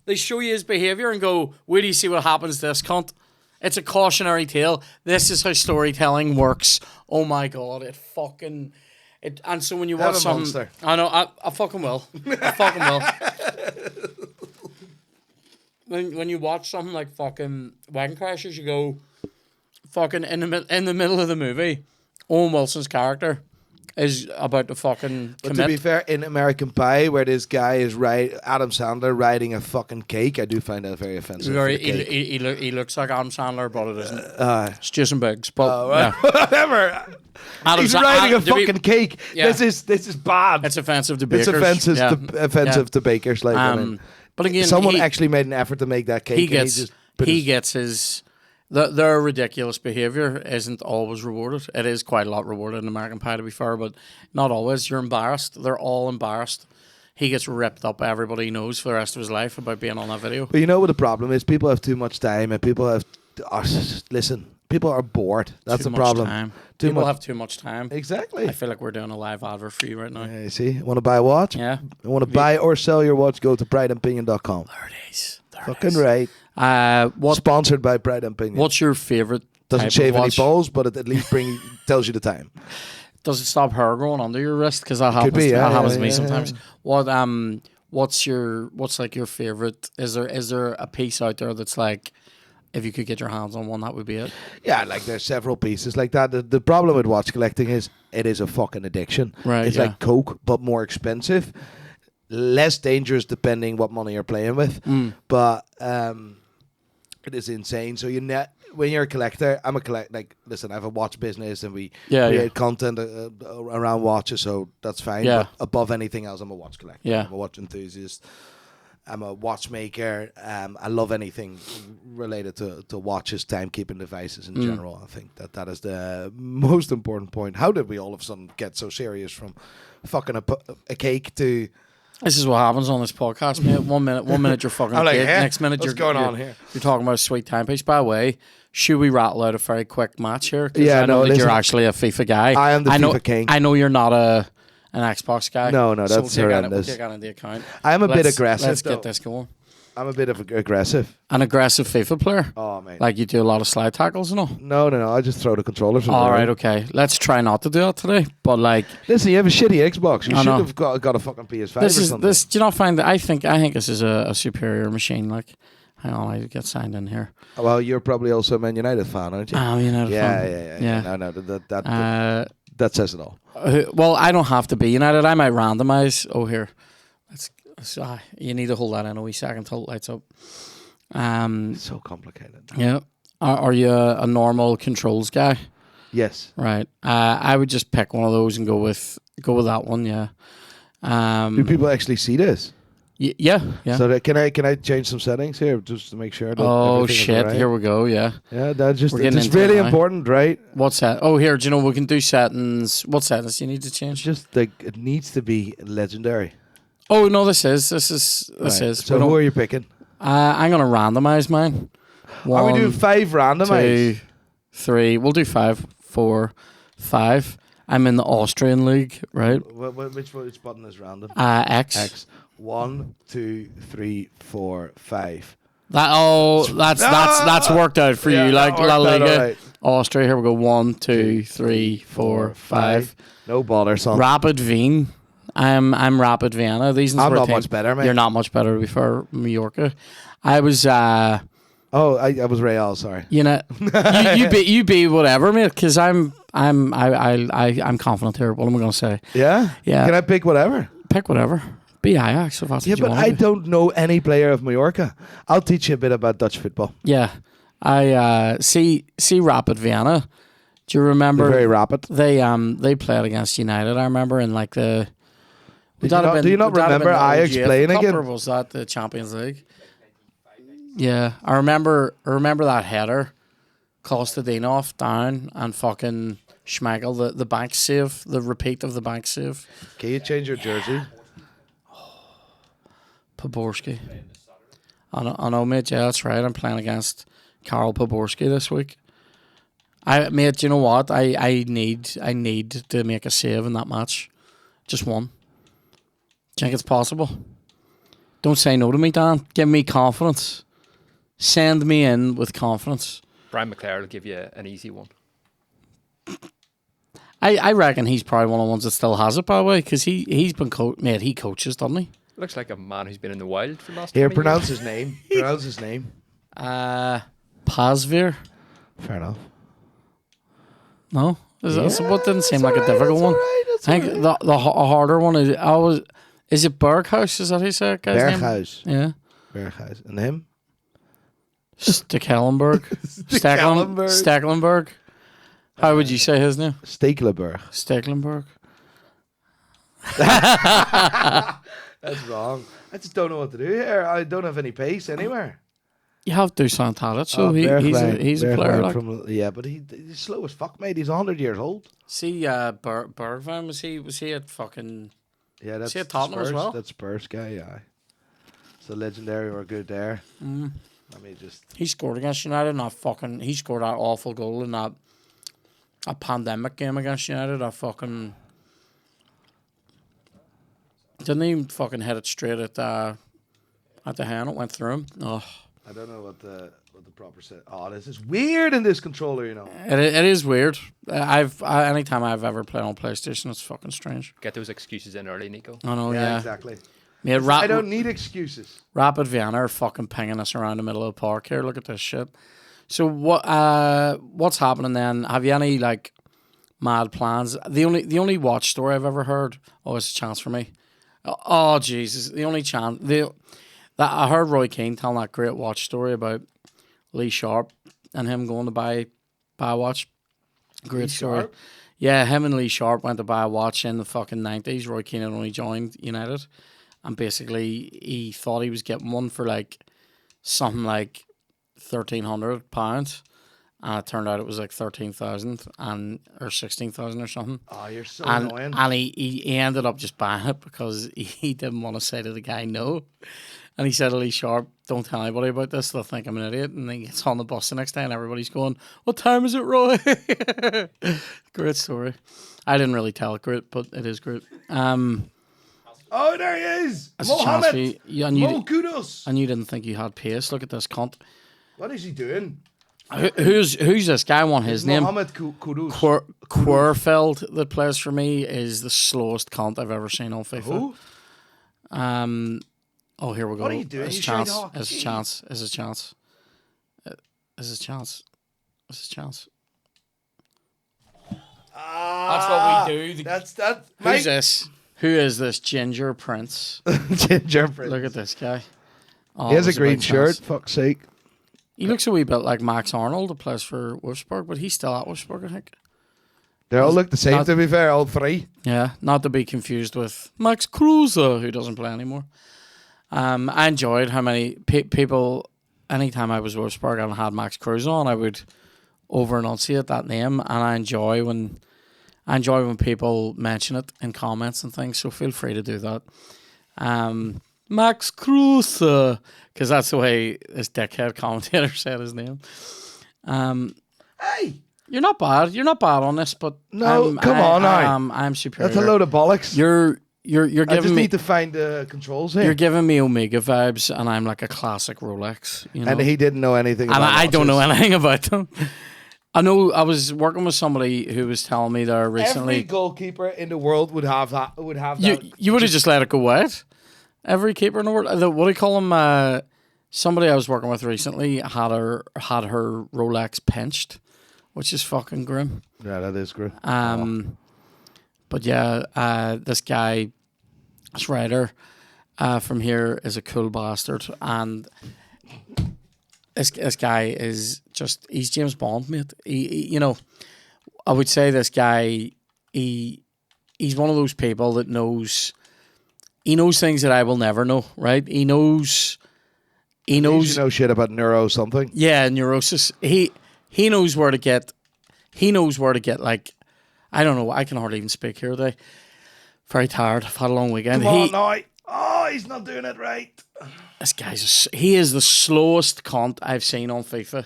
They show you his behaviour and go, wait till you see what happens to this cunt. It's a cautionary tale. This is how storytelling works. Oh my God, and so when you watch something, I know, I fucking will. I fucking will. When you watch something like fucking Wagon Crashers, you go, fucking in the middle of the movie, Owen Wilson's character is about to fucking But commit. to be fair, in American Pie, where this guy is Adam Sandler riding a fucking cake, I do find that very offensive. He looks like Adam Sandler, but it isn't. It's Jason Biggs. But right. Whatever. He's riding a fucking cake. Yeah. This is bad. It's offensive to bakers. It's offensive to bakers. Like, but again, someone actually made an effort to make that cake. He gets his. Their ridiculous behaviour isn't always rewarded. It is quite a lot rewarded in American Pie, to be fair, but not always. You're embarrassed. They're all embarrassed. He gets ripped up. Everybody knows for the rest of his life about being on that video. But you know what the problem is? People have too much time, and people have... people are bored. That's the problem. People have too much time. Exactly. I feel like we're doing a live advert for you right now. You see? Want to buy a watch? Yeah. You want to buy or sell your watch? Go to prideandpinion.com. There it is. Fucking right. Sponsored by Pride and Pinion. What's your favourite? Doesn't shave any balls, but it at least tells you the time. Does it stop hair growing under your wrist? Because that happens to me sometimes. Yeah. What's like your favourite? Is there a piece out there that's like, if you could get your hands on one, that would be it? Yeah, like there's several pieces like that. The problem with watch collecting is it is a fucking addiction. Right. It's like Coke, but more expensive. Less dangerous depending what money you're playing with. But it is insane. So when you're a collector, I'm a collector. Like, listen, I have a watch business and we create content around watches, so that's fine. Yeah. But above anything else, I'm a watch collector. Yeah. I'm a watch enthusiast. I'm a watchmaker. I love anything related to watches, timekeeping devices in general. I think that is the most important point. How did we all of a sudden get so serious from fucking a cake to... This is what happens on this podcast, mate. 1 minute you're fucking like, kid. Next minute what's going on here? You're talking about a sweet timepiece. By the way, should we rattle out a very quick match here? Yeah, I know that you're actually a FIFA guy. I am the FIFA king. I know you're not an Xbox guy. No, that's horrendous. We'll take that into account. I am a bit aggressive. Let's get this going. I'm a bit of aggressive. An aggressive FIFA player? Oh, mate. Like you do a lot of slide tackles and all? No. I just throw the controllers. All right, okay. Let's try not to do that today. But like, listen, you have a shitty Xbox. You should have got a fucking PS5 or something. Do you not find that? I think this is a superior machine. Like, hang on, I get signed in here. Well, you're probably also a Man United fan, aren't you? I'm a United fan. Yeah. No, that says it all. Well, I don't have to be United. I might randomize. Oh, here. You need to hold that in a wee second till it lights up. It's so complicated. Yeah. Are you a normal controls guy? Yes. Right. I would just pick one of those and go with that one. Yeah. Do people actually see this? Yeah. So can I change some settings here just to make sure? That shit! Right? Here we go. Yeah. Yeah. It's really important, right? What's that? Oh, here. Do you know we can do settings? What settings do you need to change? Just like it needs to be legendary. Oh no! This is. So who are you picking? I'm gonna randomize mine. Are we doing 5 randomized? 2, 3. We'll do 5, 4, 5. I'm in the Austrian league, right? Which button is random? X. X. 1, 2, 3, 4, 5. That's worked out for you. Like La Liga, right. Austria. Here we go. 1, 2, 3, 4, 5. No bother, son. Rapid Wien. I'm Rapid Vienna. These I'm not much better, mate. You're not much better, to be fair. Mallorca. I was. I was Real. Sorry. You know, you be whatever, mate. Because I'm confident here. What am I going to say? Yeah. Yeah. Can I pick whatever? Pick whatever. Be Ajax if that's what you want. I don't know any player of Mallorca. I'll teach you a bit about Dutch football. Yeah. I see Rapid Vienna. Do you remember? They're very rapid. They played against United. I remember in like the. Do you not remember Ajax playing again? Or was that the Champions League? Yeah, I remember that header, Kostadinov down and fucking Schmeichel, the bank save, the repeat of the bank save. Can you change your jersey? Poborski. I know, mate. Yeah, that's right. I'm playing against Karol Poborski this week. Mate, you know what? I need to make a save in that match. Just one. Do you think it's possible? Don't say no to me, Dan. Give me confidence. Send me in with confidence. Brian McClare will give you an easy one. I reckon he's probably one of the ones that still has it, by the way, because he's been mate, he coaches, doesn't he? Looks like a man who's been in the wild for the last Here, 20 pronounce years. his name. Pronounce his name. Pazvir? Fair enough. No? What didn't seem like alright, a difficult one. That's I think the harder one is it Berghaus? Is that how you say it, guy's name? Berghaus. Yeah. Berghaus. And him? Stekelenburg. Stekelenburg. How would you say his name? Stekelenburg. Stekelenburg. That's wrong. I just don't know what to do here. I don't have any pace anywhere. You have Dusan Tadic, so he's a player. Like. But he's slow as fuck, mate. He's 100 years old. See, Bergwijn, was he at fucking... Yeah, that's at Tottenham Spurs, as well? That's Spurs guy, yeah. It's the legendary or good there. Let me just... He scored against United, he scored that awful goal in that a pandemic game against United. Didn't he fucking hit it straight at the hand? It went through him. Oh. I don't know what the proper set. Oh, this is weird in this controller, you know. It is weird. Anytime I've ever played on PlayStation, it's fucking strange. Get those excuses in early, Nico. I know, yeah. Exactly. Yeah, I don't need excuses. Rapid Vienna are fucking pinging us around the middle of the park here. Look at this shit. So what's happening then? Have you any like mad plans? The only watch story I've ever heard. Oh, it's a chance for me. Oh Jesus! The only chance that I heard Roy Keane telling that great watch story about Lee Sharp and him going to buy a watch. Great story. Sharp? Yeah, him and Lee Sharp went to buy a watch in the fucking 90s. Roy Keane had only joined United. And basically, he thought he was getting one for like something like £1,300. And it turned out it was like 13,000 or 16,000 or something. Oh, you're so And annoying. he ended up just buying it because he didn't want to say to the guy no. And he said to Lee Sharp, don't tell anybody about this, they'll think I'm an idiot. And then he gets on the bus the next day and everybody's going, what time is it, Roy? Great story. I didn't really tell it great, but it is great. Oh, there he is! That's a chance for Mohammed! you. Mo Kudos! And you didn't think you had pace. Look at this cunt. What is he doing? Who's this guy? I want his name. Mohammed Kudus. Querfeld that plays for me is the slowest cunt I've ever seen on FIFA. Who? Oh, here we go. What are you doing? It's a You chance. shite hawk. It's a chance. It's a chance. It's a chance. It's a chance. That's what we do. That's Who's this? Who is this Ginger Prince? Ginger Prince. Look at this guy. Oh, He has a there's green big shirt. chance. Fuck's sake. He looks a wee bit like Max Arnold, who plays for Wolfsburg, but he's still at Wolfsburg, I think. They all look the same, Not- to be fair, all three. Yeah, not to be confused with Max Kruse, who doesn't play anymore. I enjoyed how many people, anytime I was Wolfsburg and had Max Kruse on, I would over-enunciate that name, and I enjoy when people mention it in comments and things, so feel free to do that. Max Kruse, because that's the way this dickhead commentator said his name. Hey! You're not bad. You're not bad on this, but No, come on now. I'm superior. That's a load of bollocks. You're I giving just me need to find the controls here. you're giving me Omega vibes, and I'm like a classic Rolex. You know? And he didn't know anything about And I don't know watches. anything about them. I know I was working with somebody who was telling me there recently. Every goalkeeper in the world would have that. You would have just let it go out. Every keeper in the world. What do you call them? Somebody I was working with recently had her Rolex pinched, which is fucking grim. Yeah, that is great. But yeah, this guy, this writer from here is a cool bastard, and this guy is just, he's James Bond, mate. He I would say this guy, he's one of those people that knows things that I will never know, right? He knows You know shit about neuro something. Yeah, neurosis. He knows where to get. He knows where to get. Like, I don't know. I can hardly even speak here today. Very tired. I've had a long weekend. Come on, now. Oh, Oh, he's not doing it right. This he is the slowest cunt I've seen on FIFA.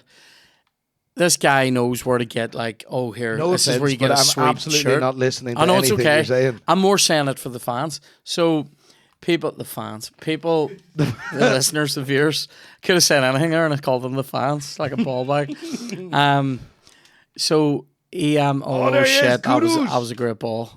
This guy knows where to get here. No this offense, is where you get but a I'm sweet absolutely shirt. not listening to I know it's anything okay. you're saying. I'm more saying it for the fans. So, the listeners, the viewers, could have said anything there, and I called them the fans, like a ball bag. So he there he is, shit, that kudos. was a great ball.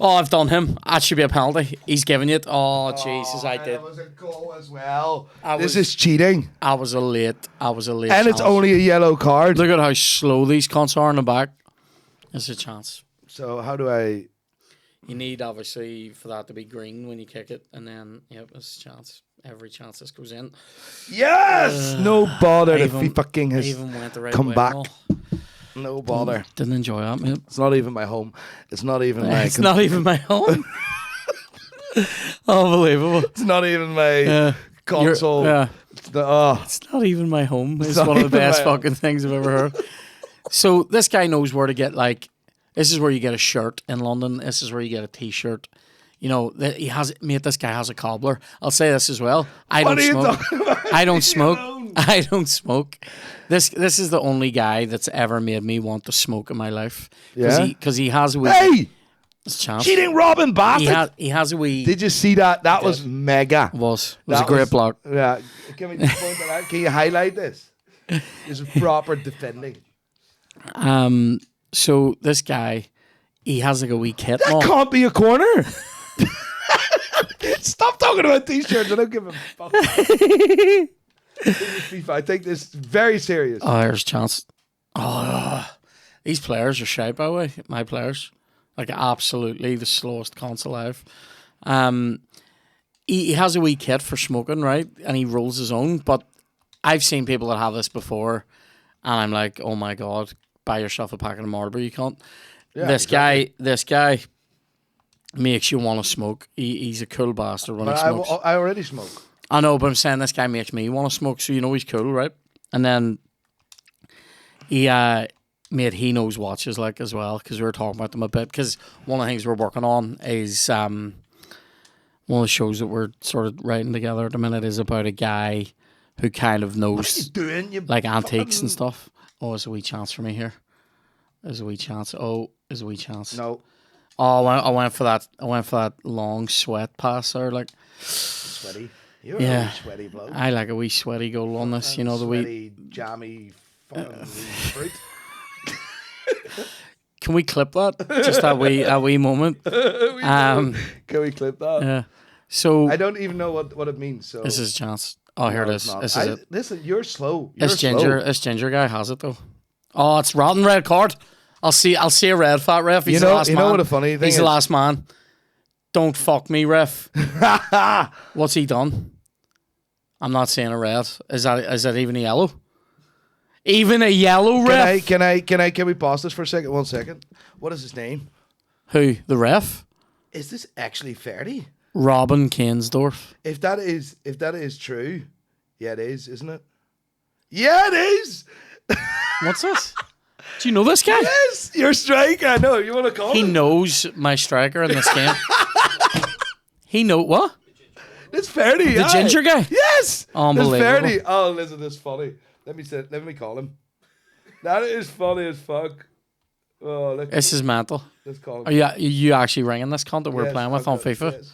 Oh, I've done him. That should be a penalty. He's giving it. Oh, Jesus, I did. That was a goal as well. This is cheating. I was a late. And chance. it's only a yellow card. Look at how slow these cunts are in the back. There's a chance. So how do I... You need, obviously, for that to be green when you kick it. And then, there's a chance. Every chance this goes in. Yes! No bother. The FIFA King has even went the right come way back. No bother. Didn't enjoy that, mate. It's not even my home. It's not even my... It's not even my home. Unbelievable. It's not even my console. It's not even my home. It's one of the best fucking things I've ever heard. So this guy knows where to get this is where you get a shirt in London. This is where you get a t-shirt. You know, this guy has a cobbler. I'll say this as well. I don't smoke. I don't smoke. This is the only guy that's ever made me want to smoke in my life. Because he has a wee... Hey! Chance. Cheating Robin bastard! He has a wee... Did you see that? That was mega. It was a great block. Yeah. Can we just point that out? Can you highlight this? This is proper defending. So this guy, he has a wee kit. That can't be a corner. Stop talking about t-shirts. I don't give a fuck. FIFA. I take this very serious. Oh, there's a chance. Oh, these players are shite, by the way. My players. Absolutely the slowest cunts alive. He has a wee kit for smoking, right? And he rolls his own. But I've seen people that have this before. And I'm like, oh my God, buy yourself a packet of Marlboro, you can't. Yeah, this guy makes you want to smoke. He's a cool bastard when he smokes. I already smoke. I know, but I'm saying this guy makes me want to smoke, so you know he's cool, right? And then he knows watches as well, because we were talking about them a bit. Because one of the things we're working on is one of the shows that we're sort of writing together at the minute is about a guy who kind of knows antiques and stuff. Oh, there's a wee chance for me here. There's a wee chance. Oh, there's a wee chance. No. Oh, I went for that long sweat pass there, sweaty. You're a wee sweaty bloke. I like a wee sweaty goal on this. You know, the sweaty, jammy, fucking fruit. Can we clip that? Just that wee moment. Can we clip that? Yeah. So I don't even know what it means. So this is a chance. Oh, here it is. This is it. Listen, you're slow. This ginger guy has it though. Oh, it's rotten red card. I'll see a red fat ref. He's the last man. You know what a funny thing is? He's the last man. Don't fuck me, ref. What's he done? I'm not seeing a red. Is that even a yellow? Even a yellow ref? Can we pause this for a second? 1 second. What is his name? Who? The ref? Is this actually Ferdy? Robin Kensdorf. If that is true, yeah, it is, isn't it? Yeah, it is. What's this? Do you know this guy? Yes, your striker. I know. You want to call him? He knows my striker in this game. He know what? It's Ferdy. The ginger guy? Yes. Unbelievable. It's Ferdy. Oh, listen, this is funny. Let me call him. That is funny as fuck. Oh, look. This is mental. Let's call him. Are you actually ringing this cunt that we're playing with on FIFA? Yes.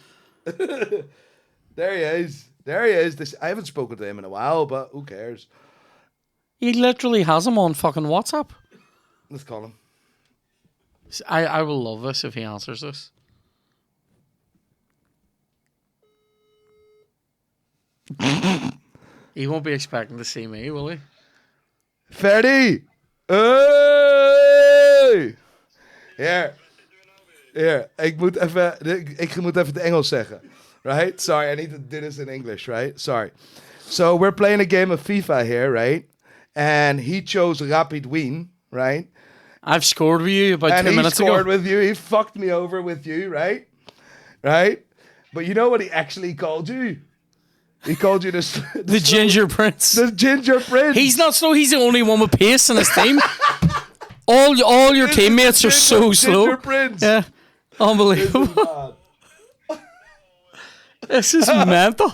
There he is. There he is. I haven't spoken to him in a while, but who cares? He literally has him on fucking WhatsApp. Let's call him. I will love this if he answers this. He won't be expecting to see me, will he? Ferdy! Hey! Here. Ik moet even de Engels zeggen. Right? Sorry, I need to do this in English, right? Sorry. So we're playing a game of FIFA here, right? And he chose Rapid Wien, right? I've scored with you about 2 minutes ago. And he scored with you. He fucked me over with you, right? Right? But you know what he actually called you? He called you the Ginger Prince. The Ginger Prince. He's not slow. He's the only one with pace in his team. all your teammates are so slow. Ginger Prince. Yeah. Unbelievable. This is mental.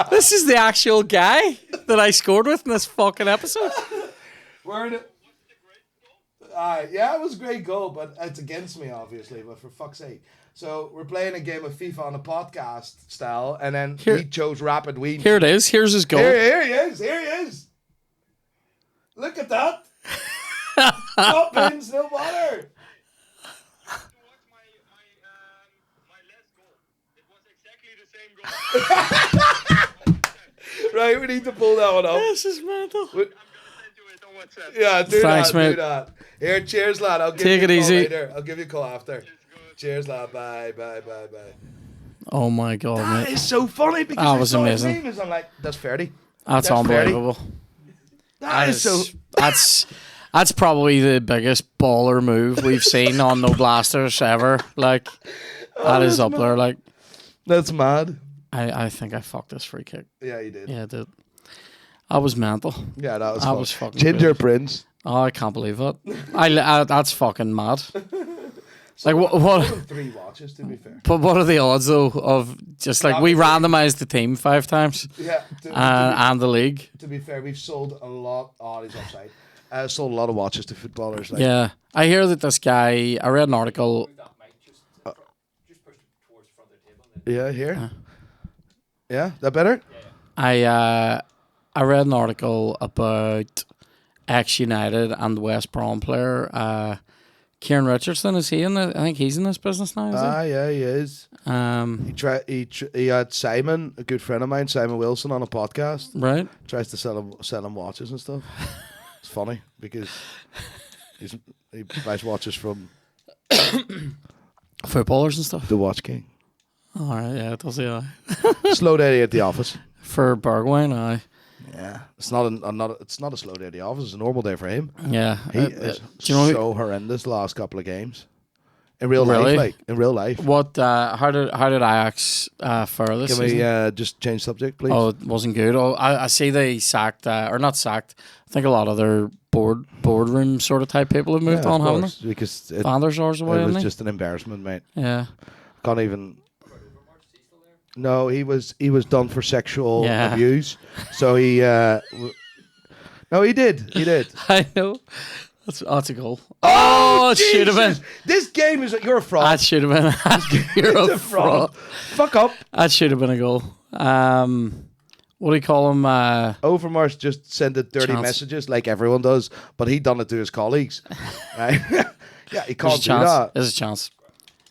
This is the actual guy that I scored with in this fucking episode. We're in it. Yeah, it was a great goal, but it's against me, obviously, but for fuck's sake. So we're playing a game of FIFA on a podcast style, and then he chose rapid wheat. Here it is. Here's his goal. Here he is. Here he is. Look at that. No pins, no water. Right, we need to pull that one up. This is mental. Yeah, do Thanks, that, mate. do that. Here, cheers, lad. I'll give Take you it a call easy. later. I'll give you a call after. Cheers, lad. Bye. Oh my god, That mate. is so funny because That I was saw his amazing. name and I'm like, that's Ferdy. That's Ferdy. unbelievable. That is so. That's probably the biggest baller move we've seen on No Blasters ever. Like that is up there. Like That's mad. I think I fucked this free kick. Yeah, you did. Yeah, I did. I was mental. Yeah, that was I fun. was fucking Ginger great. Prince. Oh, I can't believe it. I that's fucking mad. Like what? 3 watches, to be fair. But what are the odds though of just like we randomized the team 5 times Yeah, and the league? to be fair, we've sold a lot. Oh, he's offside. Sold a lot of watches to footballers. Like, Yeah, I hear that this guy. I read an article. Yeah, here. Yeah, that better? I read an article about ex-United and West Brom player Kieran Richardson. Is he in the? I think he's in this business now. Is Yeah, he is. he? He had Simon, a good friend of mine, Simon Wilson, on a podcast. Right. Tries to sell him watches and stuff. It's funny because he buys watches from Footballers and stuff. the Watch King. All right. Yeah, it does. Yeah. Slow day at the office. For Bergwijn, aye. Yeah, it's not a slow day at the office. It's a normal day for him. Yeah. He is do you know so horrendous the last couple of games. In real Really? life, like in real life. what? How did Ajax fare this Can we season? just change subject, please? Oh, it wasn't good. Oh, I see they sacked or not sacked. I think a lot of their boardroom sort of type people have moved Yeah, on, of haven't course, because they? Van der Sar's away, it was isn't he? just an embarrassment, mate. Yeah. Can't even. No, he was done for sexual Yeah. abuse. So he. No, he did. He did. I know. That's a goal. Oh, it should have been. Jesus! This game is. You're a fraud. That should have been. You're It's a fraud. Fuck up. That should have been a goal. What do you call him? Overmars just sent it dirty Chance. messages like everyone does, but he done it to his colleagues. Right? Yeah, he There's can't a do chance. that. There's a chance.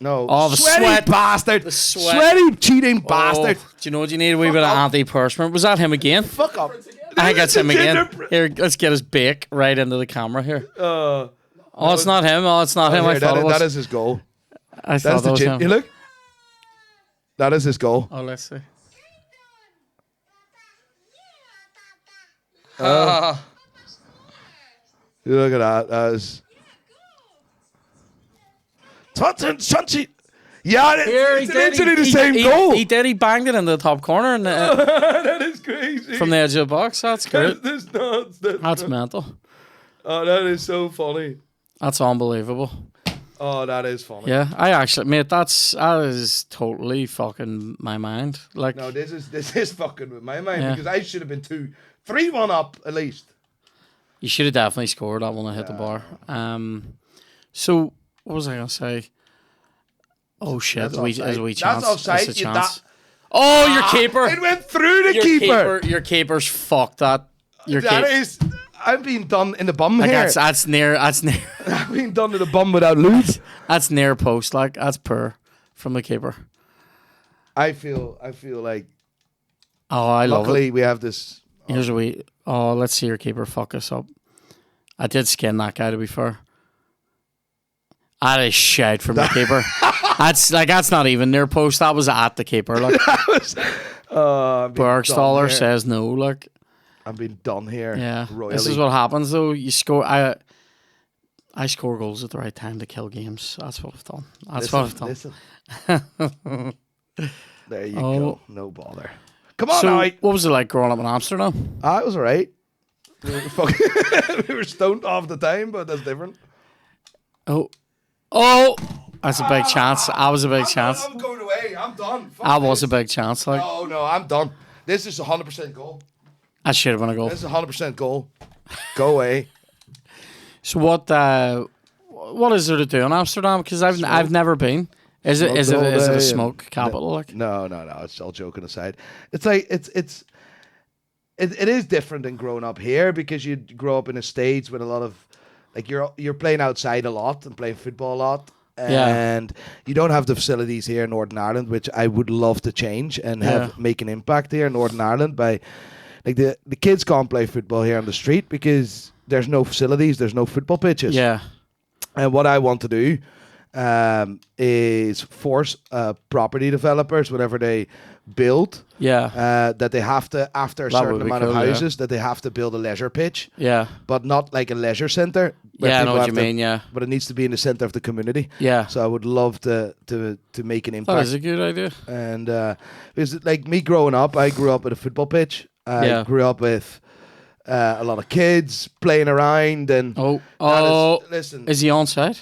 No. Oh, the sweaty sweat. bastard. The sweat. Sweaty cheating bastard. Oh, do you know what you need? A wee bit of anti-perspirant. Was that him again? Fuck up. I think that's him again. Ginger- Here, let's get his bake right into the camera here. Uh, Oh, it's not him. Oh, it's not him. I here, thought it was. that is his goal. I That thought is that the was chin. him. You look. That is his goal. Oh, let's see. You look at that. That is. Chunchi. Yeah, it's literally the same goal. He did. He banged it in the top corner and That is crazy. from the edge of the box. That's great. That's nuts. That's mental. Oh, that is so funny. That's unbelievable. Oh, that is funny. Yeah, I actually, mate, that is totally fucking my mind. Like, No, this is fucking with my mind Yeah. because I should have been 3-1 up at least. you should have definitely scored that one. I hit the bar. So what was I gonna say? Oh shit! That's Is we offside. chance? That's offside, It's a you chance. Oh, your keeper! It went through the keeper. Your keeper's fucked. That your That keeper. is. I'm being done in the bum Like here. that's near. I'm being done to the bum without lose. That's near post. Like that's poor from the keeper. I feel like. Oh, I love it. Luckily, we have this. Here's a wee. Oh, let's see your keeper fuck us up. I did skin that guy, to be fair. That is shite from the keeper. That's not even near post. That was at the keeper. Like Bergstaller says no. Like I'm being done here. yeah, royally. this is what happens though. You score. I score goals at the right time to kill games. That's what I've done. That's what I've done. Listen. There you Oh. go. No bother. Come on, So, now. what was it like growing up in Amsterdam? It was alright. We were we were stoned all the time, but that's different. Oh, That's a big chance. I was a big chance. I'm going away. I'm done. Fuck I was this. a big chance. Like, No, I'm done. This is 100% goal. I should have been a goal. This is 100% goal. Go away. So what is there to do in Amsterdam? Because I've never been. Is it a smoke capital? Like? No. It's all joking aside. It's like it is different than growing up here because you grow up in the States with a lot of like you're playing outside a lot and playing football a lot. And you don't have the facilities here in Northern Ireland, which I would love to change and make an impact here in Northern Ireland by like the kids can't play football here on the street because there's no facilities, there's no football pitches. Yeah. And what I want to do is force property developers, whenever they build, that they have to, after a certain amount of houses, that they have to build a leisure pitch. Yeah. But not like a leisure centre. Yeah, I know what you mean, yeah. But it needs to be in the centre of the community. Yeah. So I would love to make an impact. That is a good idea. And because like me growing up, I grew up at a football pitch. I grew up with a lot of kids playing around. And listen. Is he on side?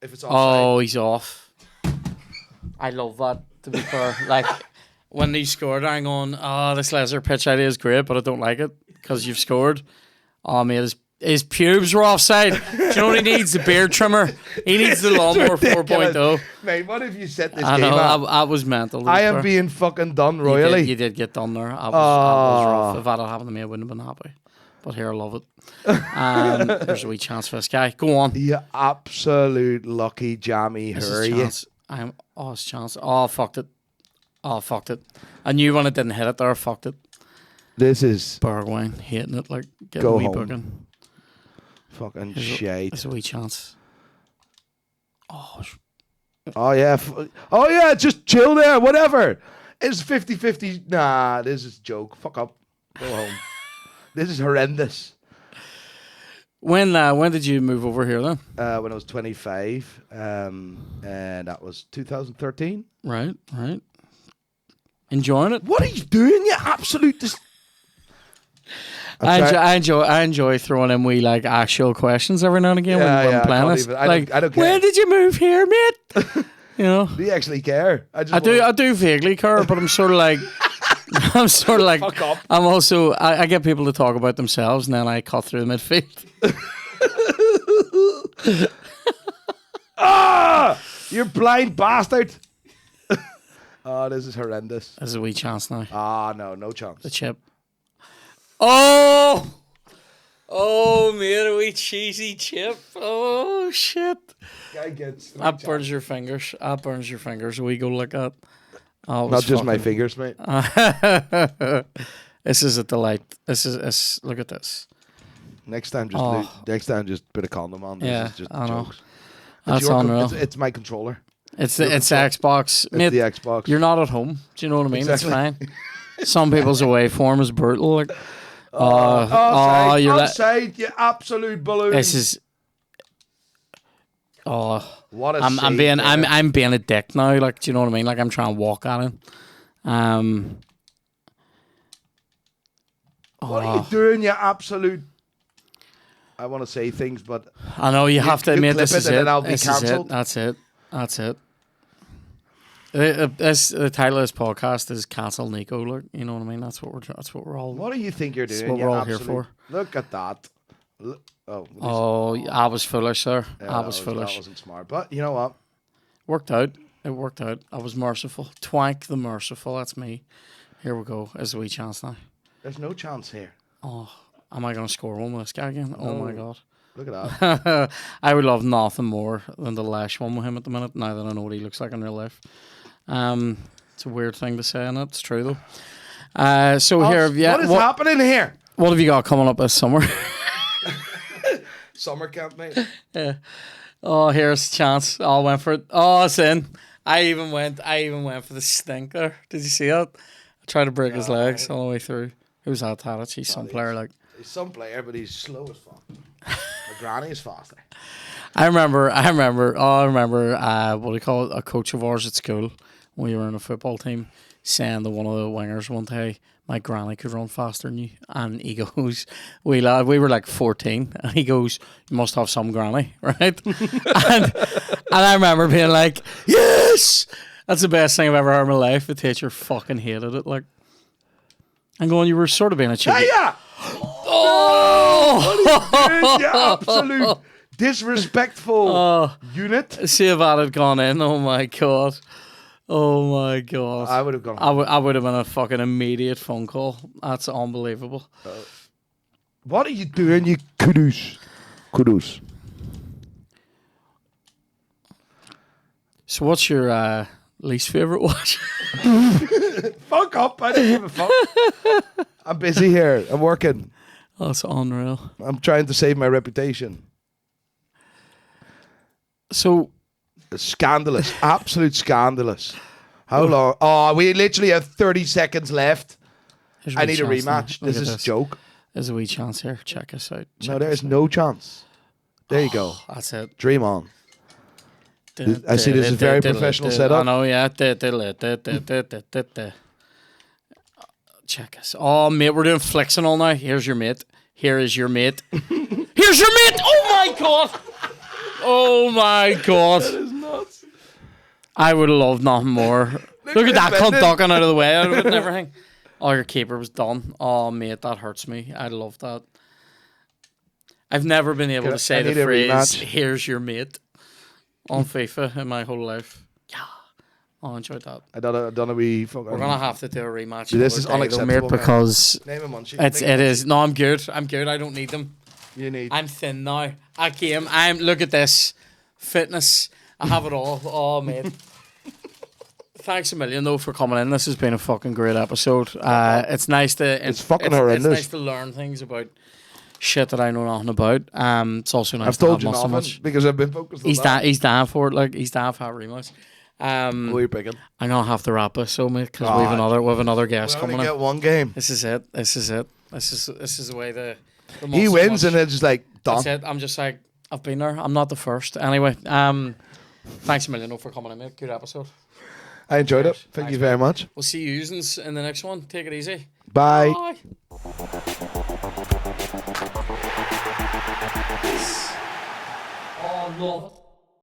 If it's offside. He's off. I love that, to be fair. Like, when he scored, I'm going, this laser pitch idea is great, but I don't like it because you've scored. Oh, mate, his pubes were offside. Do you know what he needs? The beard trimmer. He needs the lawnmower 4.0. Mate, what if you set this game up? I was mental. I am being fucking done royally. You did get done there. I was rough. If that had happened to me, I wouldn't have been happy. But here, I love it. There's a wee chance for this guy. Go on. You absolute lucky jammy. Hurry. It's chance. Oh, fucked it. I knew when it didn't hit it there, fucked it. This is Bergwijn hating it, like getting a wee booking. Fucking shite. It's a wee chance. Oh yeah, just chill there, whatever. It's 50-50. Nah, this is a joke. Fuck up. Go home. This is horrendous. When did you move over here then? When I was 25, and that was 2013. Right. Enjoying it? What are you doing, you absolute... I enjoy throwing in wee like actual questions every now and again when I'm playing this. I don't care. When did you move here, mate? You know? Do you actually care? I do vaguely care, but I'm sort of like fuck up. I'm also I get people to talk about themselves and then I cut through the midfield. You blind bastard. Oh, this is horrendous. There's a wee chance now. No chance. The chip. Oh, mate, a wee cheesy chip. Oh, shit. Guy gets that burns your fingers. A wee goal like that. Oh, not just my fingers, mate. This is a delight. Look at this. Next time, just put a condom on. This is just jokes. That's unreal. It's my controller. It's Xbox. Mate, the Xbox. You're not at home. Do you know what I mean? Exactly. It's fine. Some people's waveform is brutal. Like, you're outside, you absolute balloon. This is. What a I'm being a dick now. Like, do you know what I mean? Like, I'm trying to walk at it. What are you doing, you absolute? I want to say things, but I know you have to admit this is it. And I'll be cancelled. That's it. The title of this podcast is Cancel Nico. Look, you know what I mean. That's what we're all. What do you think you're doing? That's what we're all here for. Look at that. I was foolish, sir. I was foolish. That wasn't smart, but you know what? It worked out. I was merciful. Twank the merciful. That's me. Here we go. There's a wee chance now. There's no chance here. Oh, am I going to score one with this guy again? No. Oh my god. Look at that. I would love nothing more than the lash one with him at the minute. Now that I know what he looks like in real life. It's a weird thing to say, and it's true though. What is happening here? What have you got coming up this summer? Summer camp, mate. Yeah. Oh, here's a chance. I went for it. Oh, it's in. I even went for the stinker. Did you see that? I tried to break his legs all the way through. Who's that? He's some player like. He's some player, but he's slow as fuck. My granny is faster. I remember. What do you call it? A coach of ours at school when we were in a football team saying to one of the wingers one day, my granny could run faster than you. And he goes, we lad, we were like 14. And he goes, you must have some granny, right? and I remember being like, yes! That's the best thing I've ever heard in my life. The teacher fucking hated it. Like, I'm going, you were sort of being a cheeky. Yeah! Oh! What are you doing, you absolute disrespectful unit? See if that had gone in. Oh my God. Oh my God. I would have gone. I would have been a fucking immediate phone call. That's unbelievable. What are you doing, you kudos? Kudos. So what's your least favourite watch? Fuck up. I don't give a fuck. I'm busy here. I'm working. Oh, that's unreal. I'm trying to save my reputation. So... Scandalous. Absolute scandalous. How long? Oh, we literally have 30 seconds left. I need a rematch. This is a joke. There's a wee chance here. Check us out. No, there's no chance. There you go. That's it. Dream on. I see this is a very professional setup. I know, yeah. Check us. Oh, mate, we're doing flexing all now. Here's your mate. Here is your mate. Here's your mate! Oh, my God! Oh, my God. That is nuts. I would have loved nothing more. Look at that cunt ducking out of the way out of it and everything. Oh, your keeper was done. Oh, mate, that hurts me. I love that. I've never been able to say the phrase, here's your mate, on FIFA in my whole life. Yeah. I enjoyed that. I don't know we We're going to have to do a rematch. This is unacceptable, mate, because name a munchie. it is. No, I'm good. I'm good. I don't need them. You need. I'm thin now. Look at this. Fitness. I have it all. Oh, mate. Thanks a million, though, for coming in. This has been a fucking great episode. It's nice to... It's fucking horrendous. It's nice to learn things about shit that I know nothing about. It's also nice I've to told have you so nothing much. Because I've been focused on that. He's down for it. Like, he's down for a rematch. Who are you picking? I'm going to have to wrap this, so, mate, because we have another guest we coming only in. get one game. This is it. This is the way the he wins and it's just like, done. That's it. I'm just like, I've been there. I'm not the first. Anyway, thanks a million for coming in, mate. Good episode. I enjoyed it. Thank you very much. We'll see you in the next one. Take it easy. Bye. Bye. Oh, love it.